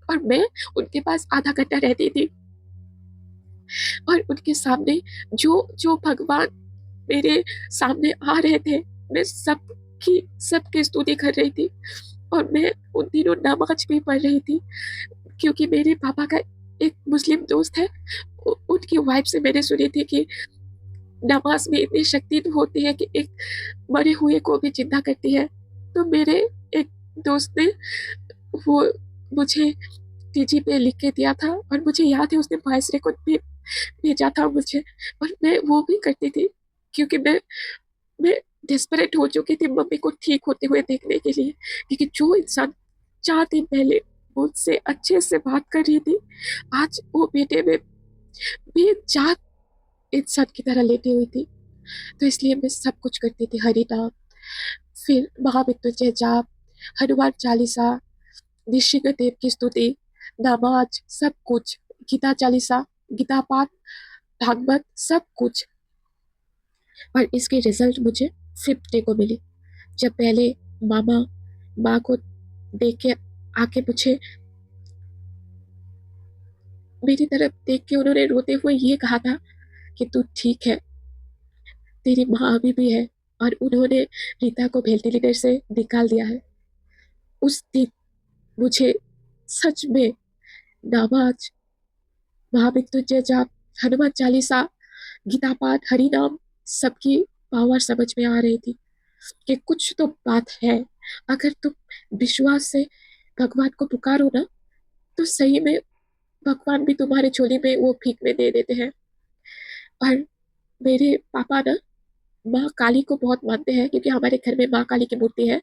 और मैं उनके पास आधा घंटा रहती थी। और उनके सामने जो जो भगवान मेरे सामने आ रहे थे, मैं सबकी स्तुति कर रही थी। और मैं उन दिनों नमाज भी पढ़ रही थी, क्योंकि मेरे पापा का एक मुस्लिम दोस्त है, उनकी वाइफ से मैंने सुनी थी कि नमाज में इतनी शक्ति तो होती है कि एक मरे हुए को भी जिंदा करती है। तो मेरे एक दोस्त ने वो मुझे टीजी पे लिख के दिया था, और मुझे याद है उसने वॉइस रिकॉर्ड भी भेजा था मुझे, और मैं वो भी करती थी, क्योंकि मैं डेस्परेट हो चुकी थी मम्मी को ठीक होते हुए देखने के लिए। क्योंकि जो इंसान 4 दिन पहले मुझसे अच्छे से बात कर रही थी, आज वो बेटे में बेजान इंसान की तरह लेटी हुई थी। तो इसलिए मैं सब कुछ करती थी, हरि नाम, फिर महामृत्युंजय जाप, हनुमान चालीसा, ऋषिकेश की स्तुति, नमाज, सब कुछ, गीता चालीसा, गीता पाठ, भागवत, सब कुछ। और इसकी रिजल्ट मुझे 5th डे को मिली, जब पहले मामा माँ को देख के आके मुझे मेरी तरफ देख के उन्होंने रोते हुए ये कहा था कि तू ठीक है, तेरी माँ अभी भी है। और उन्होंने रीता को वेंटिलेटर से निकाल दिया है। उस दिन मुझे सच में नमाज, महामृत्युंजय जाप, हनुमान चालीसा, गीता पाठ, हरि नाम, सबकी पावर समझ में आ रही थी। कि कुछ तो बात है। अगर तुम विश्वास से भगवान को पुकारो ना, तो सही में भगवान भी तुम्हारे झोली में वो भीख में दे देते हैं। और मेरे पापा ना माँ काली को बहुत मानते हैं, क्योंकि हमारे घर में माँ काली की मूर्ति है।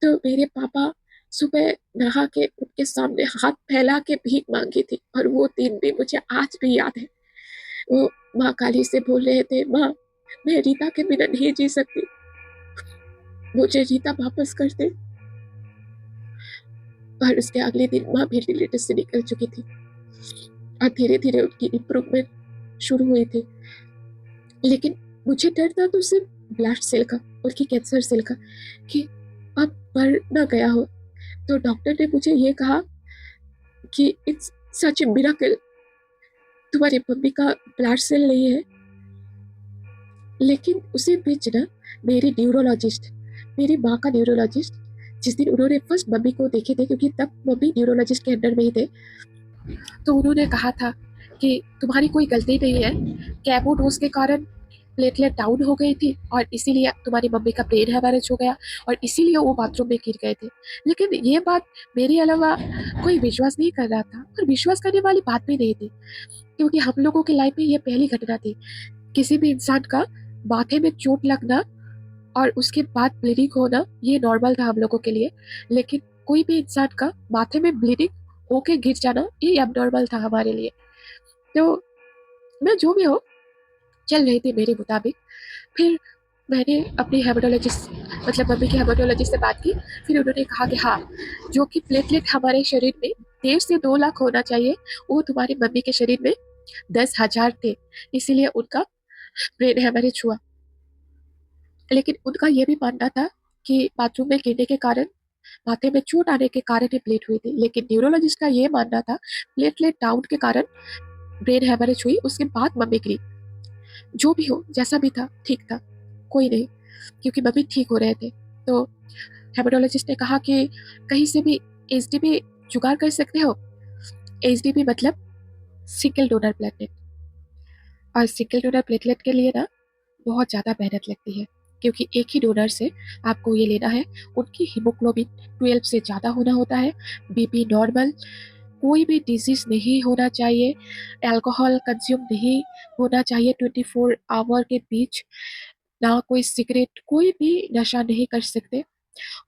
तो मेरे पापा सुबह नहा के उनके सामने हाथ फैला के भीख मांगी थी, और वो दिन भी मुझे आज भी याद है। वो माँ काली से बोल रहे थे, माँ मैं रीता के बिना नहीं जी सकती, मुझे रीता वापस कर दे। और उसके अगले दिन माँ वेंटिलेटर से निकल चुकी थी, और धीरे धीरे उनकी इम्प्रूवमेंट शुरू हुई थी। लेकिन मुझे डर था तो सिर्फ ब्लड सेल का, उनकी कैंसर सेल का, कि अब मर ना गया हो। तो डॉक्टर ने मुझे ये कहा कि इट्स सच ए मिरेकल, तुम्हारी मम्मी का ब्लड सेल नहीं है। लेकिन उसी बीच ना मेरी न्यूरोलॉजिस्ट, मेरी माँ का न्यूरोलॉजिस्ट, जिस दिन उन्होंने फर्स्ट मम्मी को देखे थे, क्योंकि तब मम्मी न्यूरोलॉजिस्ट के अंडर में ही थे, तो उन्होंने कहा था कि तुम्हारी कोई गलती नहीं है, कैमो डोज के कारण प्लेटलेट डाउन हो गई थी, और इसीलिए तुम्हारी मम्मी का ब्रेन हैमरेज हो गया, और इसीलिए वो बाथरूम में गिर गए थे। लेकिन ये बात मेरे अलावा कोई विश्वास नहीं कर रहा था, और विश्वास करने वाली बात भी नहीं थी, क्योंकि हम लोगों की लाइफ में ये पहली घटना थी। किसी भी इंसान का माथे में चोट लगना और उसके बाद ब्लीडिंग होना ये नॉर्मल था हम लोगों के लिए, लेकिन कोई भी इंसान का माथे में ब्लीडिंग होके गिर जाना ये अबनॉर्मल था हमारे लिए। तो मैं जो भी हो चल रही थी मेरे मुताबिक। फिर मैंने अपनी हेमाटोलॉजिस्ट, मतलब मम्मी की हेमाटोलॉजिस्ट से बात की। फिर उन्होंने कहा कि हाँ, जो कि प्लेटलेट हमारे शरीर में 1.5 से 2 लाख होना चाहिए, वो तुम्हारी मम्मी के शरीर में 10,000 थे, इसीलिए उनका ब्रेन हेमरेज हुआ। लेकिन उनका ये भी मानना था कि बाथरूम में गिरने के कारण, माथे में चोट आने के कारण ही प्लेट हुई थी। लेकिन न्यूरोलॉजिस्ट का ये मानना था प्लेटलेट डाउन के कारण ब्रेन हेमरेज हुई, उसके बाद मम्मी गिरी। जो भी हो, जैसा भी था ठीक था, कोई नहीं, क्योंकि मम्मी ठीक हो रहे थे। तो हेमाटोलॉजिस्ट ने कहा कि कहीं से भी एचडीबी जुगाड़ कर सकते हो। एचडीबी मतलब सिकल डोनर प्लेटलेट। और सिकल डोनर प्लेटलेट के लिए ना बहुत ज़्यादा मेहनत लगती है, क्योंकि एक ही डोनर से आपको ये लेना है। उनकी हीमोग्लोबिन 12 से ज़्यादा होना होता है, बीपी नॉर्मल, कोई भी डिजीज़ नहीं होना चाहिए, अल्कोहल कंज्यूम नहीं होना चाहिए 24 आवर के बीच, ना कोई सिगरेट, कोई भी नशा नहीं कर सकते।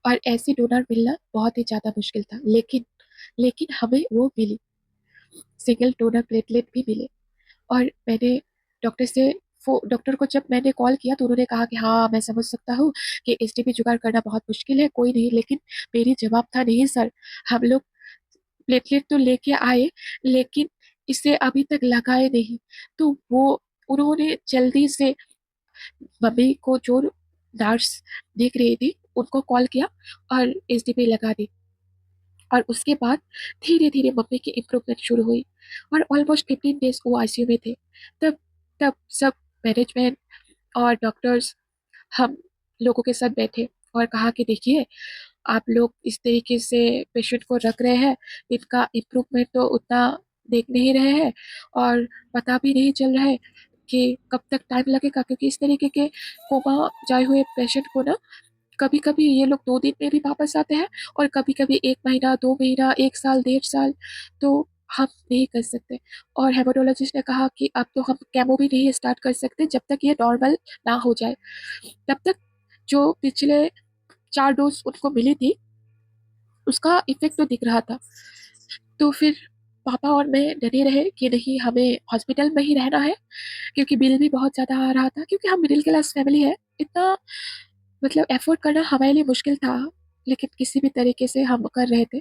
और ऐसी डोनर मिलना बहुत ही ज़्यादा मुश्किल था, लेकिन हमें वो मिली, सिंगल डोनर प्लेटलेट भी मिले। और मैंने डॉक्टर से डॉक्टर को जब मैंने कॉल किया तो उन्होंने कहा कि हाँ, मैं समझ सकता हूँ कि एसटीपी जुगाड़ करना बहुत मुश्किल है, कोई नहीं। लेकिन मेरी जवाब था, नहीं सर, हम लोग प्लेटलेट तो लेके आए, लेकिन इसे अभी तक लगाए नहीं। तो वो उन्होंने जल्दी से मम्मी को, जो नर्स देख रही थी, उनको कॉल किया और एसटीपी लगा दी। और उसके बाद धीरे धीरे मम्मी की इम्प्रूवमेंट शुरू हुई, और ऑलमोस्ट 15 डेज वो आईसीयू में थे। तब तब सब मैनेजमेंट और डॉक्टर्स हम लोगों के साथ बैठे और कहा कि देखिए, आप लोग इस तरीके से पेशेंट को रख रहे हैं, इनका इम्प्रूवमेंट तो उतना देख नहीं रहे हैं, और पता भी नहीं चल रहा है कि कब तक टाइम लगेगा, क्योंकि इस तरीके के कोमा जाए हुए पेशेंट को ना कभी कभी ये लोग 2 दिन में भी वापस आते हैं, और कभी कभी 1 महीना, 2 महीना, 1 साल, 1.5 साल। तो हम नहीं कर सकते। और हेमाटोलॉजिस्ट ने कहा कि अब तो हम केमो भी नहीं स्टार्ट कर सकते जब तक ये नॉर्मल ना हो जाए। तब तक जो पिछले 4 डोज उनको मिली थी, उसका इफेक्ट तो दिख रहा था। तो फिर पापा और मैं डरे रहे कि नहीं, हमें हॉस्पिटल में ही रहना है, क्योंकि बिल भी बहुत ज़्यादा आ रहा था, क्योंकि हम मिडिल क्लास फैमिली है। इतना मतलब एफोर्ड करना हमारे लिए मुश्किल था, लेकिन किसी भी तरीके से हम कर रहे थे।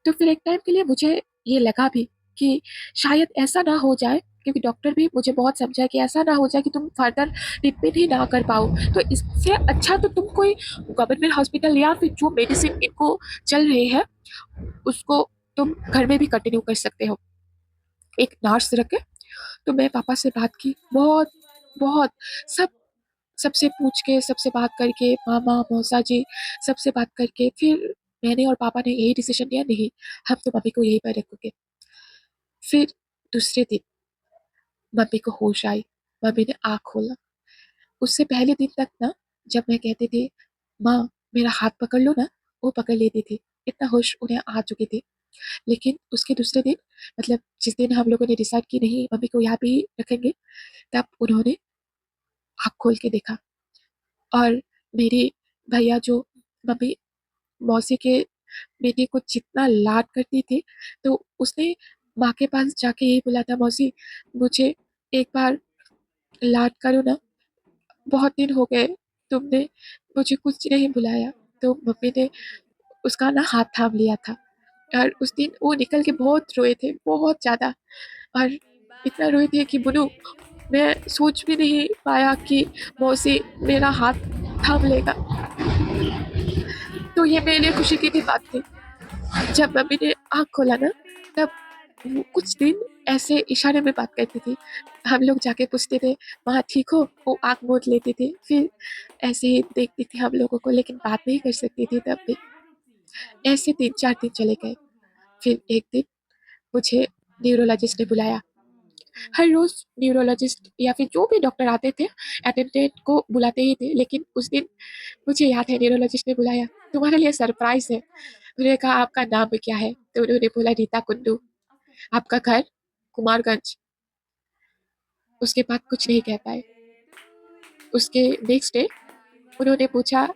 तो फिर एक टाइम के लिए मुझे ये लगा भी कि शायद ऐसा ना हो जाए, क्योंकि डॉक्टर भी मुझे बहुत समझाया कि ऐसा ना हो जाए कि तुम फर्दर ट्रीटमेंट ही ना कर पाओ। तो इससे अच्छा तो तुम कोई गवर्नमेंट हॉस्पिटल या फिर जो मेडिसिन इनको चल रही है, उसको तुम घर में भी कंटिन्यू कर सकते हो, एक नर्स रख के। तो मैं पापा से बात की, बहुत बहुत, सब सबसे पूछ के, सबसे बात करके, मामा मौसा जी, सबसे बात करके, फिर मैंने और पापा ने यही डिसीजन लिया, नहीं, हम तो मम्मी को यहीं पर रखोगे। फिर दूसरे दिन मम्मी को होश आई, मम्मी ने आँख खोला। उससे पहले दिन तक ना जब मैं कहती थी, माँ मेरा हाथ पकड़ लो ना, वो पकड़ लेती थी। इतना होश उन्हें आ चुकी थी। लेकिन उसके दूसरे दिन, मतलब जिस दिन हम लोगों ने डिसाइड की नहीं मम्मी को यहाँ पे ही रखेंगे, तब उन्होंने आँख खोल के देखा। और मेरी भैया जो मम्मी मौसी के बेटे को जितना लाड करती थी, तो उसने माँ के पास जाके यही बोला था, मौसी मुझे एक बार लाड करो ना, बहुत दिन हो गए, तुमने मुझे कुछ नहीं बुलाया। तो मम्मी ने उसका ना हाथ थाम लिया था। और उस दिन वो निकल के बहुत रोए थे, बहुत ज़्यादा। और इतना रोए थे कि बुनू, मैं सोच भी नहीं पाया कि मौसी मेरा हाथ थाम लेगा। तो ये मेरे लिए खुशी की भी बात थी। जब मम्मी ने आँख खोला ना, तब वो कुछ दिन ऐसे इशारे में बात करती थी। हम लोग जाके पूछते थे, "माँ ठीक हो?" वो आँख मूंद लेती थी। फिर ऐसे ही देखती थी हम लोगों को, लेकिन बात नहीं कर सकती थी तब भी। ऐसे 3-4 दिन चले गए। फिर एक दिन मुझे न्यूरोलॉजिस्ट ने बुलाया। हर रोज़ न्यूरोलॉजिस्ट या फिर जो भी डॉक्टर आते थे, अटेंडेंट को बुलाते ही थे। लेकिन उस दिन मुझे याद है न्यूरोलॉजिस्ट ने बुलाया, "तुम्हारे लिए सरप्राइज़ है।" मैंने कहा, "आपका नाम क्या है?" तो उन्होंने बोला, "रीता कुंडू।" "आपका घर?" "कुमारगंज।" उसके बाद कुछ नहीं कह पाए। उसके नेक्स्ट डे उन्होंने पूछा,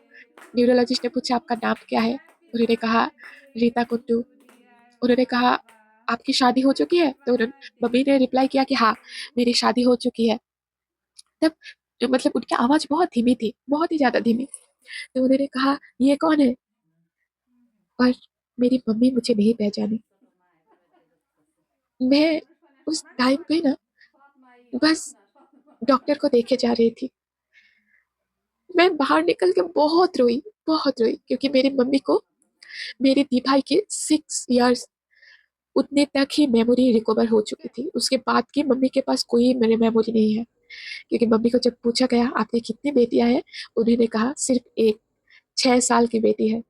न्यूरोलॉजिस्ट ने पूछा, "आपका नाम क्या है?" उन्होंने कहा, "रीता कुंडू।" उन्होंने कहा, "आपकी शादी हो चुकी है?" तो मम्मी ने रिप्लाई किया कि हाँ, मेरी शादी हो चुकी है। तब मतलब उनकी आवाज़ बहुत धीमी थी, बहुत ही ज़्यादा धीमी। तो उन्होंने कहा, "ये कौन है?" और मेरी मम्मी मुझे नहीं पहचानी। मैं उस टाइम पे ना बस डॉक्टर को देखे जा रही थी। मैं बाहर निकल के बहुत रोई, क्योंकि मेरी मम्मी को मेरे दी भाई के 6 इयर्स उतने तक ही मेमोरी रिकवर हो चुकी थी। उसके बाद की मम्मी के पास कोई मेरे मेमोरी नहीं है। क्योंकि मम्मी को जब पूछा गया, "आपने कितनी बेटियाँ हैं?" उन्होंने कहा, "सिर्फ 1, 6 साल की बेटी है।"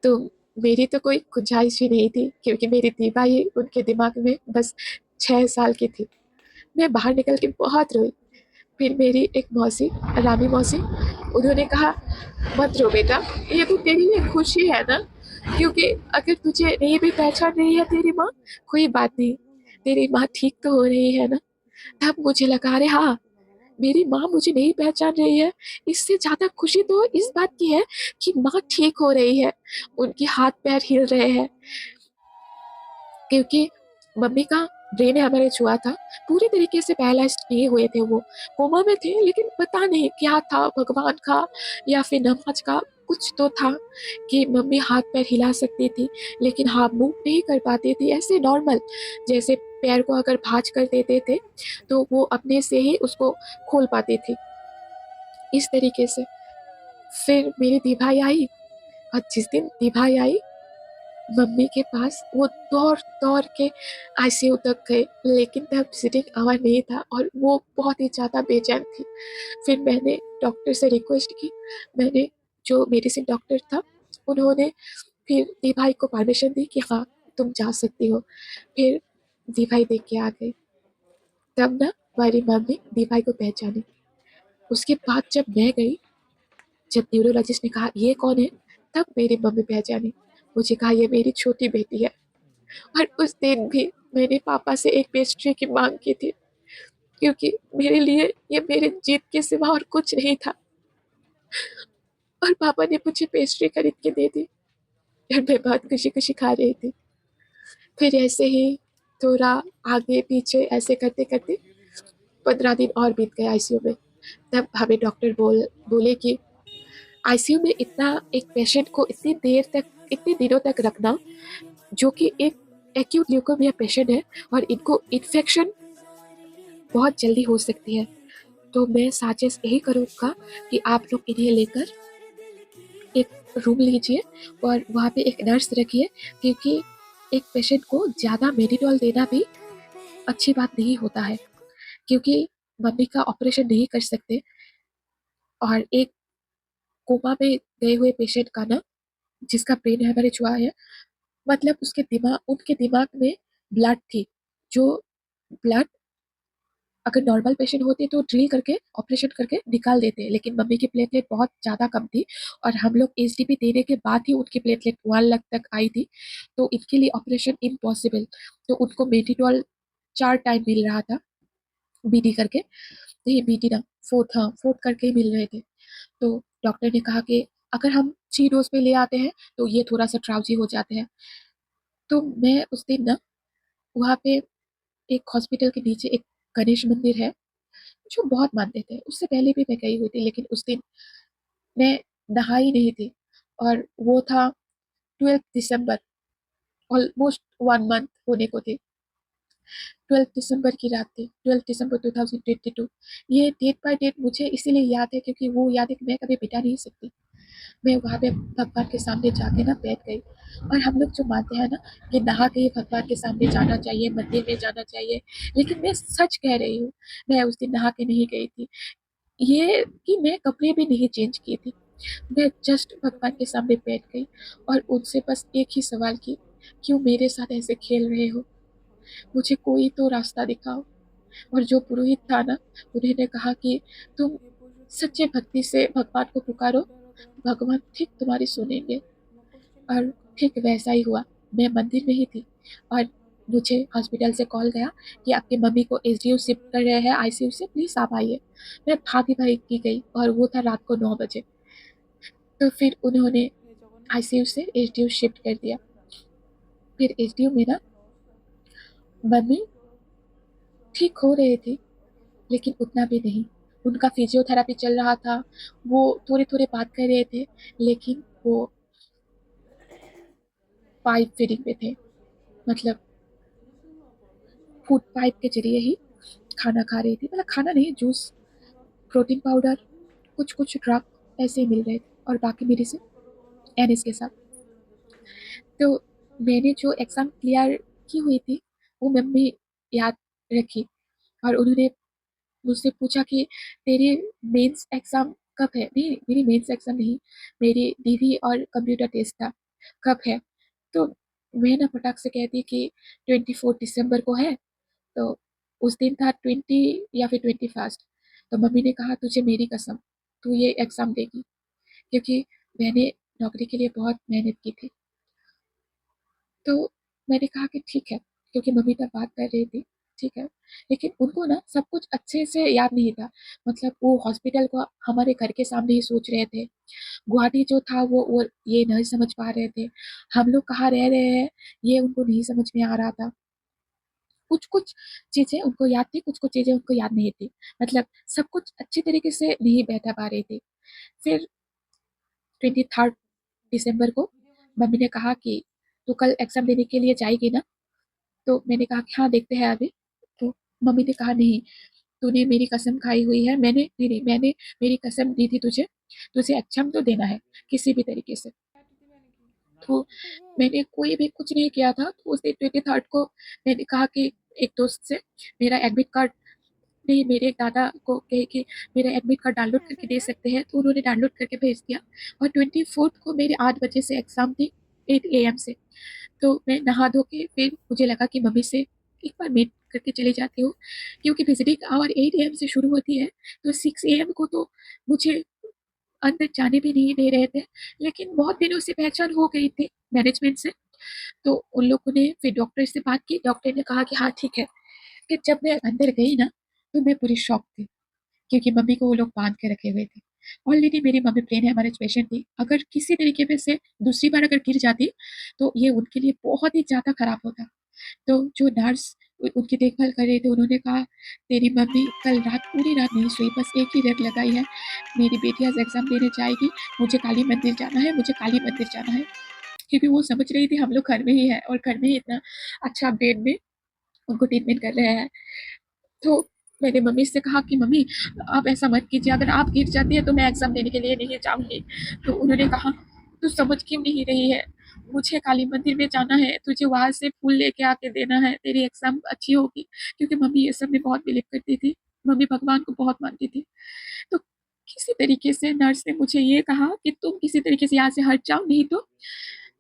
तो मेरी तो कोई गुंजाइश ही नहीं थी, क्योंकि मेरी दी भाई उनके दिमाग में बस 6 साल की थी। मैं बाहर निकल के बहुत रोई। फिर मेरी एक मौसी, रामी मौसी, उन्होंने कहा, "मत रो बेटा, ये तो तेरे लिए खुशी है ना, क्योंकि अगर तुझे नहीं भी पहचान रही है तेरी माँ, कोई बात नहीं, तेरी माँ ठीक तो हो रही है ना।" तब मुझे लगा, अरे हाँ, मेरी माँ मुझे नहीं पहचान रही है, इससे ज़्यादा खुशी तो इस बात की है कि माँ ठीक हो रही है, उनके हाथ-पैर हिल रहे हैं। क्योंकि मम्मी का ब्रेन हैमरेज हुआ था, पूरी तरीके से पैरालाइज़्ड नहीं हुए थे वो, कोमा में थे, लेकिन पता नहीं क्या था, भगवान का या फिर नमाज़ का कुछ तो था कि मम्मी हाथ-पैर हिला सकती थी, लेकिन हाँ, मूव नहीं कर पाती थी, ऐसे नॉर्मल, जैसे पैर को अगर भाँज कर देते थे, तो वो अपने से ही उसको खोल पाती थी, इस तरीके से। फिर मेरी दी भाई आई, और जिस दिन दी भाई आई, मम्मी के पास वो दौड़-दौड़ के आईसीयू तक गए, लेकिन तब सिटिंग आवर नहीं था और वो बहुत ही ज़्यादा बेचैन थी। फिर मैंने डॉक्टर से रिक्वेस्ट की, मैंने जो मेडिसिन डॉक्टर था, उन्होंने फिर दी भाई को परमिशन दी कि हाँ, तुम जा सकती हो। फिर दी भाई देख के आ गए। तब ना हमारी मम्मी दी भाई को पहचानी। उसके बाद जब मैं गई, जब न्यूरोलॉजिस्ट ने कहा, "ये कौन है?" तब मेरी मम्मी पहचानी। मुझे कहा, "ये मेरी छोटी बेटी है।" और उस दिन भी मैंने पापा से एक पेस्ट्री की माँग की थी, क्योंकि मेरे लिए ये मेरे जीत के सिवा और कुछ नहीं था। और पापा ने मुझे पेस्ट्री खरीद के दे दी और मैं बहुत खुशी-खुशी खा रही थी। फिर ऐसे ही थोड़ा आगे-पीछे ऐसे करते-करते 15 दिन और बीत गए आईसीयू में। तब हमें डॉक्टर बोले कि आईसीयू में इतना एक पेशेंट को इतनी देर तक, इतने दिनों तक रखना, जो कि एक एक्यूट ल्यूकेमिया पेशेंट है और इनको इन्फेक्शन बहुत जल्दी हो सकती है। तो मैं सजेस्ट यही करूँगा कि आप लोग इन्हें लेकर एक रूम लीजिए और वहाँ पे एक नर्स रखिए, क्योंकि एक पेशेंट को ज़्यादा मेडिडोल देना भी अच्छी बात नहीं होता है, क्योंकि मम्मी का ऑपरेशन नहीं कर सकते। और एक कोमा में गए हुए पेशेंट का ना, जिसका ब्रेन हैमरेज हुआ है, मतलब उसके दिमाग, उनके दिमाग में ब्लड थी, जो ब्लड अगर नॉर्मल पेशेंट होते तो ड्रिल करके ऑपरेशन करके निकाल देते, लेकिन मम्मी की प्लेटलेट बहुत ज़्यादा कम थी और हम लोग एसडीपी देने के बाद ही उनकी प्लेटलेट 1 लाख तक आई थी, तो इनके लिए ऑपरेशन इम्पॉसिबल। तो उनको मेडिटोल 4 टाइम मिल रहा था, बीडी करके, नहीं बीडी ना, फोर्थ, हाँ फोर्थ करके ही मिल रहे थे। तो डॉक्टर ने कहा कि अगर हम 3 डोज में ले आते हैं तो ये थोड़ा सा ट्राउजी हो जाते हैं। तो मैं उस दिन ना वहाँ पे एक हॉस्पिटल के नीचे एक गणेश मंदिर है जो बहुत मानते थे, उससे पहले भी मैं गई हुई थी, लेकिन उस दिन मैं नहाई नहीं थी। और वो था 12 दिसंबर, ऑलमोस्ट 1 मंथ होने को थे। 12 दिसंबर की रात थी, 12 दिसंबर 2022। ये डेट बाय डेट मुझे इसीलिए याद है क्योंकि वो याद है कि मैं कभी मिटा नहीं सकती। मैं वहाँ पे भगवान के सामने जाके ना बैठ गई। और हम लोग जो मानते हैं ना कि नहा के ही भगवान के सामने जाना चाहिए, मंदिर में जाना चाहिए, लेकिन मैं सच कह रही हूँ, मैं उस दिन नहा के नहीं गई थी। ये कि मैं कपड़े भी नहीं चेंज किए थे, मैं जस्ट भगवान के सामने बैठ गई और उनसे बस एक ही सवाल की, क्यों मेरे साथ ऐसे खेल रहे हो, मुझे कोई तो रास्ता दिखाओ। और जो पुरोहित था ना, उन्होंने कहा कि तुम सच्चे भक्ति से भगवान को पुकारो, भगवान ठीक तुम्हारी सुनेंगे। और ठीक वैसा ही हुआ। मैं मंदिर में ही थी और मुझे हॉस्पिटल से कॉल गया कि आपकी मम्मी को एसडीयू शिफ्ट कर रहे हैं आईसीयू से, प्लीज आप आइए। मैं भागी भागी की गई और वो था रात को 9 बजे। तो फिर उन्होंने आईसीयू से एसडीयू शिफ्ट कर दिया। फिर एसडीयू में ना मम्मी ठीक हो रहे थे, लेकिन उतना भी नहीं। उनका फिजियोथेरेपी चल रहा था, वो थोड़े थोड़े बात कर रहे थे, लेकिन वो पाइप फीडिंग पे थे, मतलब फूड पाइप के जरिए ही खाना खा रही थी, मतलब खाना नहीं, जूस, प्रोटीन पाउडर, कुछ कुछ ड्रग ऐसे ही मिल रहे थे और बाकी मेडिसिन एनएस के साथ। तो मैंने जो एग्जाम क्लियर की हुई थी वो मम्मी याद रखी और उन्होंने मुझसे पूछा कि तेरे मेंस एग्जाम कब है। नहीं, मेरी मेंस एग्जाम नहीं, मेरी डीवी और कंप्यूटर टेस्ट था, कब है। तो मैं ना फटाक से कहती कि 24 दिसंबर को है। तो उस दिन था 20 या फिर 21। तो मम्मी ने कहा तुझे मेरी कसम, तू ये एग्जाम देगी, क्योंकि मैंने नौकरी के लिए बहुत मेहनत की थी। तो मैंने कहा कि ठीक है, क्योंकि मम्मी तब बात कर रही थी, ठीक है। लेकिन उनको ना सब कुछ अच्छे से याद नहीं था, मतलब वो हॉस्पिटल को हमारे घर के सामने ही सोच रहे थे, गुवाहाटी जो था वो ये नहीं समझ पा रहे थे, हम लोग कहाँ रह रहे हैं ये उनको नहीं समझ में आ रहा था। कुछ कुछ चीजें उनको याद थी, कुछ कुछ चीजें उनको याद नहीं थी, मतलब सब कुछ अच्छी तरीके से नहीं बैठा पा रही थी। फिर 23 दिसंबर को मम्मी ने कहा कि तू कल एग्जाम देने के लिए जाएगी ना। तो मैंने कहा कि हाँ देखते हैं अभी। तो मम्मी ने कहा नहीं, तूने मेरी कसम खाई हुई है, मैंने नहीं नहीं मैंने मेरी कसम दी थी तुझे, तुझे एग्जाम तो देना है किसी भी तरीके से। तो मैंने कोई भी कुछ नहीं किया था। तो उस दिन 23 को मैंने कहा कि एक दोस्त से मेरा एडमिट कार्ड, नहीं मेरे एक दादा को कहे कि मेरा एडमिट कार्ड डाउनलोड करके दे सकते हैं, तो उन्होंने डाउनलोड करके भेज दिया। और 24 को मेरे 8 बजे से एग्जाम थी, 8 AM से। तो मैं नहा धो के फिर मुझे लगा कि मम्मी से एक बार मीट करके चली जाती हूँ, क्योंकि विजिटिंग आवर 8 AM से शुरू होती है। तो 6 AM को तो मुझे अंदर जाने भी नहीं दे रहे थे, लेकिन बहुत दिनों से पहचान हो गई थी मैनेजमेंट से। तो उन लोगों ने फिर डॉक्टर से बात की, डॉक्टर ने कहा कि हाँ ठीक है। कि जब मैं अंदर गई ना तो मैं पूरी शॉक थी, क्योंकि मम्मी को वो लोग बांध के रखे हुए थे। ऑलरेडी मेरी मम्मी प्लेन हेमरेज पेशेंट थी, अगर किसी तरीके में से दूसरी बार अगर गिर जाती तो ये उनके लिए बहुत ही ज़्यादा खराब होता। तो जो नर्स उनकी देखभाल कर रहे थे उन्होंने कहा तेरी मम्मी कल रात पूरी रात नहीं सोई, बस एक ही रट लगाई है, मेरी बेटी आज एग्जाम देने जाएगी, मुझे काली मंदिर जाना है, मुझे काली मंदिर जाना है। क्योंकि वो समझ रही थी हम लोग घर में ही है और घर में ही इतना अच्छा बेड में उनको ट्रीटमेंट कर रहे हैं। तो मैंने मम्मी से कहा कि मम्मी आप ऐसा मत कीजिए, अगर आप गिर जाती है तो मैं एग्जाम देने के लिए नहीं जाऊंगी। तो उन्होंने कहा तू समझ क्यों नहीं रही है, मुझे काली मंदिर में जाना है, तुझे वहां से फूल लेके आके देना है, तेरी एग्जाम अच्छी होगी। क्योंकि मम्मी ये सब में बहुत बिलीव करती थी, मम्मी भगवान को बहुत मानती थी। तो किसी तरीके से नर्स ने मुझे ये कहा कि तुम किसी तरीके से यहाँ से हट जाओ, नहीं तो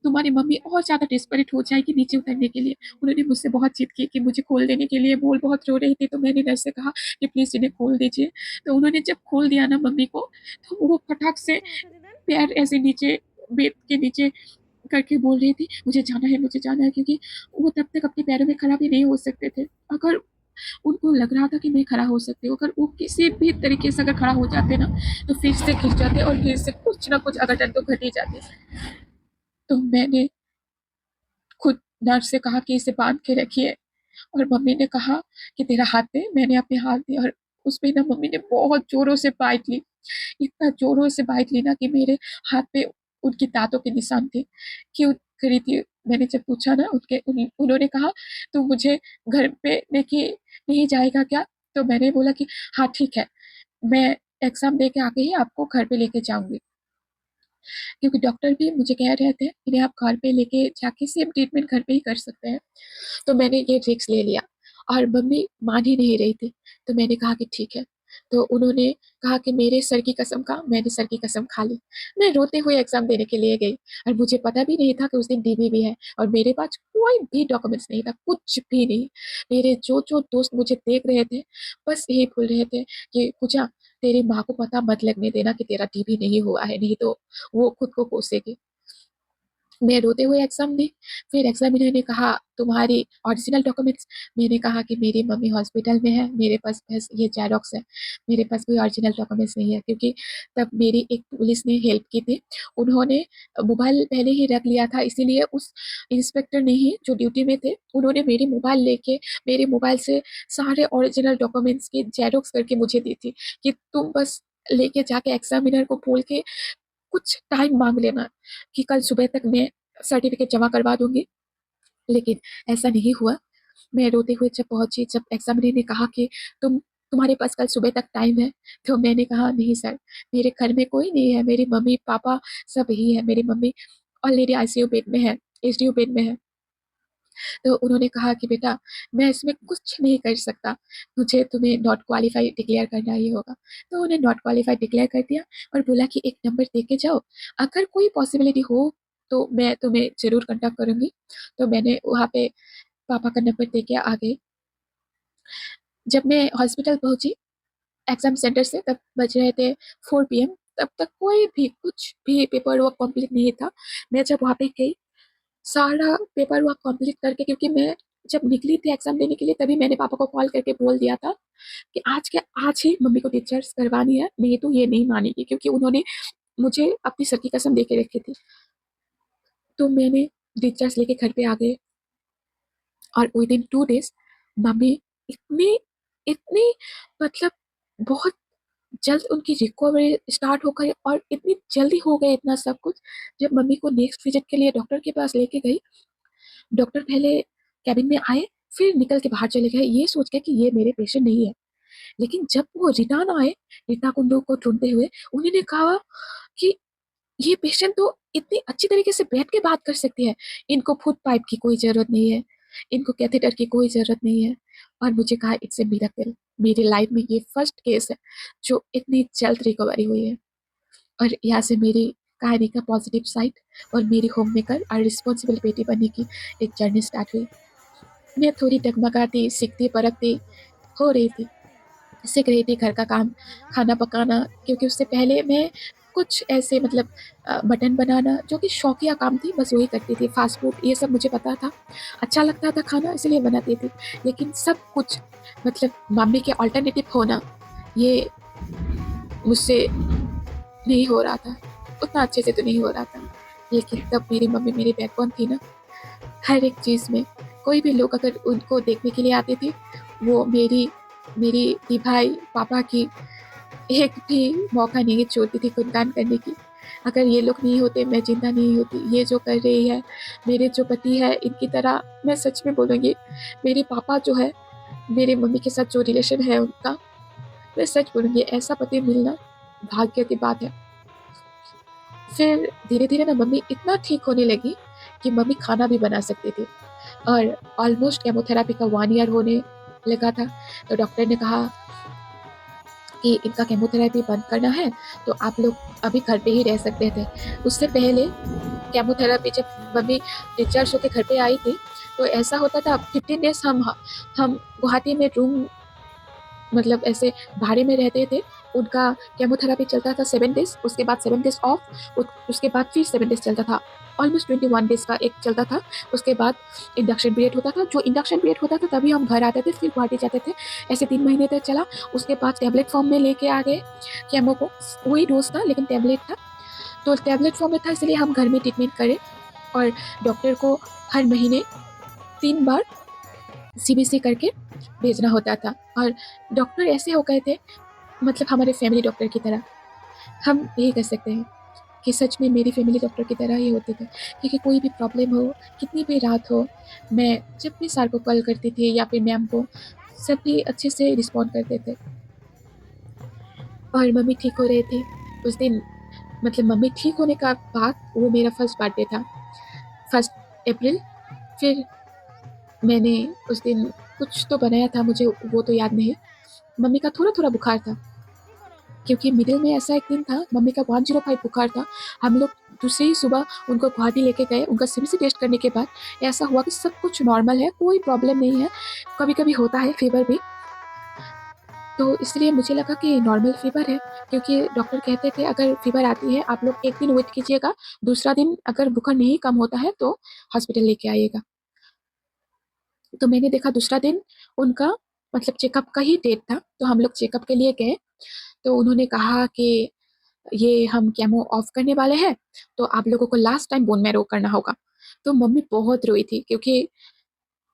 तुम्हारी मम्मी और ज़्यादा डेस्परेट हो जाएगी नीचे उतरने के लिए। उन्होंने मुझसे बहुत जिद की कि मुझे खोल देने के लिए, बोल बहुत रो रही थी, तो मैंने नर्स से कहा कि प्लीज़ इन्हें खोल दीजिए। तो उन्होंने जब खोल दिया ना मम्मी को, तो वो फटाक से पैर ऐसे नीचे बेड के नीचे करके बोल रही थी, मुझे जाना है, क्योंकि वो तब तक अपने पैरों में खड़ा भी नहीं हो सकते थे। अगर उनको लग रहा था कि मैं खड़ा हो सकती हूँ, अगर वो किसी भी तरीके से अगर खड़ा हो जाते ना, तो फिर से गिर जाते और फिर से कुछ ना कुछ अघटन तो घट ही जाती। तो मैंने खुद नर्स से कहा कि इसे बांध के रखिए, और मम्मी ने कहा कि तेरा हाथ दे। मैंने अपने हाथ दिया और उसमें ना मम्मी ने बहुत जोरों से बाइट ली, इतना जोरों से बाइट ली ना कि मेरे हाथ पे उनकी दांतों के निशान थे। क्यों करी थी? मैंने जब पूछा ना, उन्होंने कहा तो मुझे घर पे लेके नहीं जाएगा क्या? तो मैंने बोला कि हाँ ठीक है, मैं एग्जाम दे के आके ही आपको घर पे लेके जाऊंगी, क्योंकि डॉक्टर भी मुझे कह रहे थे इन्हें आप घर पे लेके जाके सेम ट्रीटमेंट घर पे ही कर सकते हैं। तो मैंने ये रिस्क ले लिया और मम्मी मान ही नहीं रही थी। तो मैंने कहा कि ठीक है। तो उन्होंने कहा कि मेरे सर की कसम खा। मैंने सर की कसम खा ली। मैं रोते हुए एग्जाम देने के लिए गई और मुझे पता भी नहीं था कि उस दिन डीबी भी है, और मेरे पास कोई भी डॉक्यूमेंट्स नहीं था, कुछ भी नहीं। मेरे जो जो दोस्त मुझे देख रहे थे बस यही बोल रहे थे कि पूजा, तेरी माँ को पता मत लगने देना कि तेरा डीबी नहीं हुआ है, नहीं तो वो खुद को कोसेगी। मैं रोते हुए एग्जाम दी। फिर एग्जामिनर ने कहा तुम्हारी ओरिजिनल डॉक्यूमेंट्स। मैंने कहा कि मेरी मम्मी हॉस्पिटल में है, मेरे पास बस ये जेरोक्स है, मेरे पास कोई ओरिजिनल डॉक्यूमेंट्स नहीं है। क्योंकि तब मेरी एक पुलिस ने हेल्प की थी, उन्होंने मोबाइल पहले ही रख लिया था, इसीलिए उस इंस्पेक्टर ने ही जो ड्यूटी में थे, उन्होंने मेरी मोबाइल लेके मेरे मोबाइल से सारे ओरिजिनल डॉक्यूमेंट्स की जेरोक्स करके मुझे दी थी कि तुम बस लेके जाके एग्जामिनर को बोल के कुछ टाइम मांग लेना कि कल सुबह तक मैं सर्टिफिकेट जमा करवा दूंगी। लेकिन ऐसा नहीं हुआ। मैं रोते हुए जब पहुंची, जब एग्जामिनर ने कहा कि तुम्हारे पास कल सुबह तक टाइम है, तो मैंने कहा नहीं सर, मेरे घर में कोई नहीं है, मेरी मम्मी पापा सब ही है। मेरी मम्मी ऑलरेडी आईसीयू बेड में है, एचडीयू बेड में है। तो उन्होंने कहा कि बेटा, मैं इसमें कुछ नहीं कर सकता, मुझे तुम्हें नॉट क्वालिफाई डिक्लेयर करना ही होगा। तो उन्हें नॉट क्वालिफाई डिक्लेयर कर दिया और बोला कि एक नंबर दे के जाओ, अगर कोई पॉसिबिलिटी हो तो मैं तुम्हें जरूर कांटेक्ट करूंगी। तो मैंने वहाँ पे पापा का नंबर दे के आ गई। जब मैं हॉस्पिटल पहुंची एग्जाम सेंटर से, तब बज रहे थे 4 PM। तब तक कोई भी कुछ भी पेपर वर्क कंप्लीट नहीं था। मैं जब वहाँ पे गई, सारा पेपर वर्क कंप्लीट करके, क्योंकि मैं जब निकली थी एग्जाम देने के लिए तभी मैंने पापा को कॉल करके बोल दिया था कि आज के आज ही मम्मी को डिस्चार्ज करवानी है, नहीं तो ये नहीं मानेगी, क्योंकि उन्होंने मुझे अपनी सर की कसम दे के रखी थी। तो मैंने डिस्चार्ज लेके घर पे आ गई और विद इन 2 डेज मम्मी इतनी इतनी मतलब बहुत जल्द उनकी रिकवरी स्टार्ट हो गई, और इतनी जल्दी हो गई इतना सब कुछ। जब मम्मी को नेक्स्ट विजिट के लिए डॉक्टर के पास लेके गई, डॉक्टर पहले कैबिन में आए, फिर निकल के बाहर चले गए ये सोच के कि ये मेरे पेशेंट नहीं है। लेकिन जब वो रिटर्न आए, रीता कुंडू को ढूंढते हुए, उन्होंने कहा कि ये पेशेंट तो इतनी अच्छी तरीके से बैठ के बात कर सकती है, इनको फुट पाइप की कोई जरूरत नहीं है, इनको कैथेटर की कोई जरूरत नहीं है। और मुझे कहा इट्स ए मिरेकल, मेरी लाइफ में ये फर्स्ट केस है जो इतनी जल्द रिकवरी हुई है। और यहाँ से मेरी कहानी का पॉजिटिव साइड और मेरी होम मेकर और रिस्पॉन्सिबल बेटी बनने की एक जर्नी स्टार्ट हुई। मैं थोड़ी डगमगाती, सीखती परखती हो रही थी, सीख रही थी घर का काम, खाना पकाना, क्योंकि उससे पहले मैं कुछ ऐसे मतलब मटन बनाना जो कि शौकिया काम थी, बस वही करती थी। फास्ट फूड ये सब मुझे पता था, अच्छा लगता था खाना, इसलिए बनाती थी। लेकिन सब कुछ मतलब मम्मी के ऑल्टरनेटिव होना, ये मुझसे नहीं हो रहा था, उतना अच्छे से तो नहीं हो रहा था। लेकिन तब मेरी मम्मी मेरी बैकबोन थी ना, हर एक चीज़ में। कोई भी लोग अगर उनको देखने के लिए आते थे, वो मेरी मेरी दी भाई पापा की एक भी मौका नहीं छोड़ती थी गुणगान करने की। अगर ये लोग नहीं होते मैं जिंदा नहीं होती। ये जो कर रही है, मेरे जो पति है, इनकी तरह मैं सच में बोलूँगी, मेरे पापा जो है, मेरे मम्मी के साथ जो रिलेशन है उनका, मैं सच बोलूँगी ऐसा पति मिलना भाग्य की बात है। फिर धीरे धीरे ना मम्मी इतना ठीक होने लगी कि मम्मी खाना भी बना सकती थी, और ऑलमोस्ट केमोथेरेपी का 1 ईयर होने लगा था। तो डॉक्टर ने कहा कि इनका केमोथेरेपी बंद करना है, तो आप लोग अभी घर पे ही रह सकते थे। उससे पहले केमोथेरेपी जब मम्मी डिस्चार्ज होके घर पे आई थी, तो ऐसा होता था 15 डेज़ हम गुवाहाटी में रूम मतलब ऐसे भाड़े में रहते थे। उनका केमोथेरेपी चलता था 7 डेज़, उसके बाद 7 डेज़ ऑफ, उसके बाद फिर 7 डेज़ चलता था। ऑलमोस्ट 21 डेज़ का एक चलता था, उसके बाद इंडक्शन पीरियड होता था। जो इंडक्शन पीरियड होता था तभी हम घर आते थे, फिर गुवाहाटी जाते थे। ऐसे 3 महीने तक चला, उसके बाद टैबलेट फॉर्म में लेके आ गए केमो को, वही डोज़ था लेकिन टैबलेट था। तो टैबलेट फॉर्म में था इसलिए हम घर में ट्रीटमेंट करें और डॉक्टर को हर महीने 3 बार सीबीसी करके भेजना होता था और डॉक्टर ऐसे हो गए थे मतलब हमारे फैमिली डॉक्टर की तरह। हम यही कह सकते हैं कि सच में मेरी फैमिली डॉक्टर की तरह ही होते थे क्योंकि कोई भी प्रॉब्लम हो, कितनी भी रात हो, मैं जब भी सर को कॉल करती थी या फिर मैम को, सभी अच्छे से रिस्पॉन्ड करते थे और मम्मी ठीक हो रही थी। उस दिन मतलब मम्मी ठीक होने का बाद वो मेरा फर्स्ट बर्थडे था, 1 अप्रैल। फिर मैंने उस दिन कुछ तो बनाया था, मुझे वो तो याद नहीं। मम्मी का थोड़ा-थोड़ा बुखार था क्योंकि मिडिल में ऐसा एक दिन था, मम्मी का 105 बुखार था। हम लोग दूसरे ही सुबह उनको गुवाहाटी लेके गए, उनका सीबीसी टेस्ट करने के बाद ऐसा हुआ कि सब कुछ नॉर्मल है, कोई प्रॉब्लम नहीं है। कभी-कभी होता है फीवर भी, तो इसलिए मुझे लगा कि नॉर्मल फीवर है क्योंकि डॉक्टर कहते थे अगर फीवर आती है आप लोग 1 दिन वेट कीजिएगा, दूसरा दिन अगर बुखार नहीं कम होता है तो हॉस्पिटल लेके आइएगा। तो मैंने देखा दूसरा दिन उनका मतलब चेकअप का ही डेट था, तो हम लोग चेकअप के लिए गए। तो उन्होंने कहा कि ये हम केमो ऑफ करने वाले हैं, तो आप लोगों को लास्ट टाइम बोन मैरो करना होगा। तो मम्मी बहुत रोई थी क्योंकि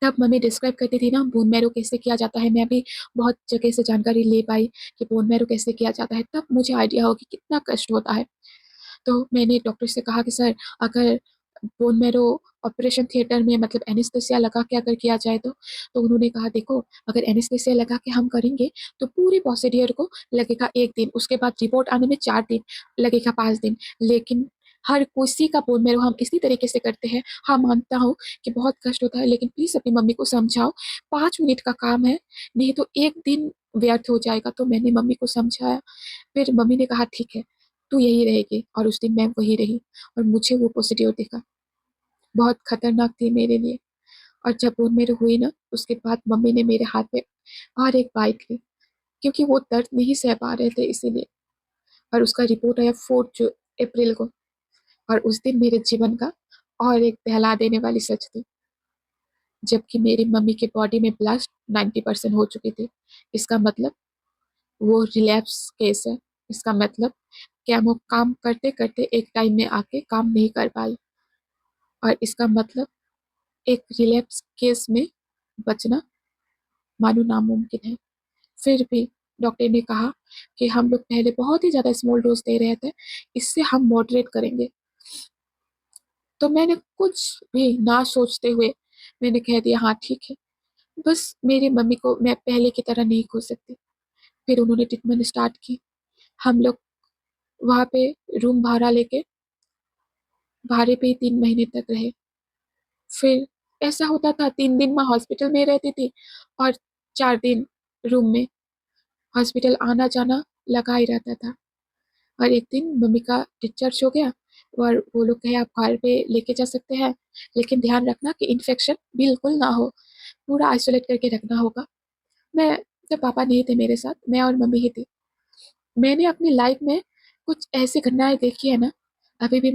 तब मम्मी डिस्क्राइब करती थी ना बोन मैरो कैसे किया जाता है, मैं भी बहुत जगह से जानकारी ले पाई कि बोन मैरो कैसे किया जाता है, तब मुझे आइडिया हो कि कितना कष्ट होता है। तो मैंने डॉक्टर से कहा कि सर अगर बोन मैरो ऑपरेशन थिएटर में मतलब एनेस्थेसिया लगा के अगर किया जाए तो उन्होंने कहा देखो अगर एनेस्थेसिया लगा के हम करेंगे तो पूरी प्रोसीडियर को लगेगा 1 दिन, उसके बाद रिपोर्ट आने में 4 दिन लगेगा, 5 दिन। लेकिन हर किसी का बोन मैरो हम इसी तरीके से करते हैं। हाँ, मानता हूँ कि बहुत कष्ट होता है लेकिन प्लीज़ अपनी मम्मी को समझाओ, 5 मिनट का काम है, नहीं तो 1 दिन व्यर्थ हो जाएगा। तो मैंने मम्मी को समझाया, फिर मम्मी ने कहा ठीक है, तू यही रहेगी और उस दिन मैं वही रही और मुझे वो प्रोसीड्योर दिखा। बहुत खतरनाक थी मेरे लिए और जब वो मेरे हुई ना, उसके बाद मम्मी ने मेरे हाथ में और एक बाइट ली क्योंकि वो दर्द नहीं सह पा रहे थे इसीलिए। और उसका रिपोर्ट आया 4 अप्रैल को और उस दिन मेरे जीवन का और एक दहला देने वाली सच थी, जबकि मेरी मम्मी के बॉडी में ब्लास्ट 90% हो चुकी थी। इसका मतलब वो रिलैप्स केस है। इसका मतलब केमो काम करते-करते एक टाइम में आके काम नहीं कर पाई और इसका मतलब एक रिलैप्स केस में बचना मानो नामुमकिन है। फिर भी डॉक्टर ने कहा कि हम लोग पहले बहुत ही ज़्यादा स्मॉल डोज़ दे रहे थे, इससे हम मॉडरेट करेंगे। तो मैंने कुछ भी ना सोचते हुए मैंने कह दिया हाँ ठीक है। बस मेरी मम्मी को मैं पहले की तरह नहीं खो सकती। फिर उन्होंने ट्रीटमेंट स्टार्ट की। हम लोग वहाँ पे रूम भाड़ा लेके भाड़े पे ही 3 महीने तक रहे। फिर ऐसा होता था 3 दिन मैं हॉस्पिटल में रहती थी और 4 दिन रूम में। हॉस्पिटल आना-जाना लगा ही रहता था और एक दिन मम्मी का डिस्चार्ज हो गया और वो लोग कहे आप घर पे लेके जा सकते हैं, लेकिन ध्यान रखना कि इन्फेक्शन बिल्कुल ना हो, पूरा आइसोलेट करके रखना होगा। मैं जब पापा नहीं थे मेरे साथ, मैं और मम्मी ही थी। मैंने अपनी लाइफ में कुछ ऐसी घटनाएँ देखी है ना, अभी भी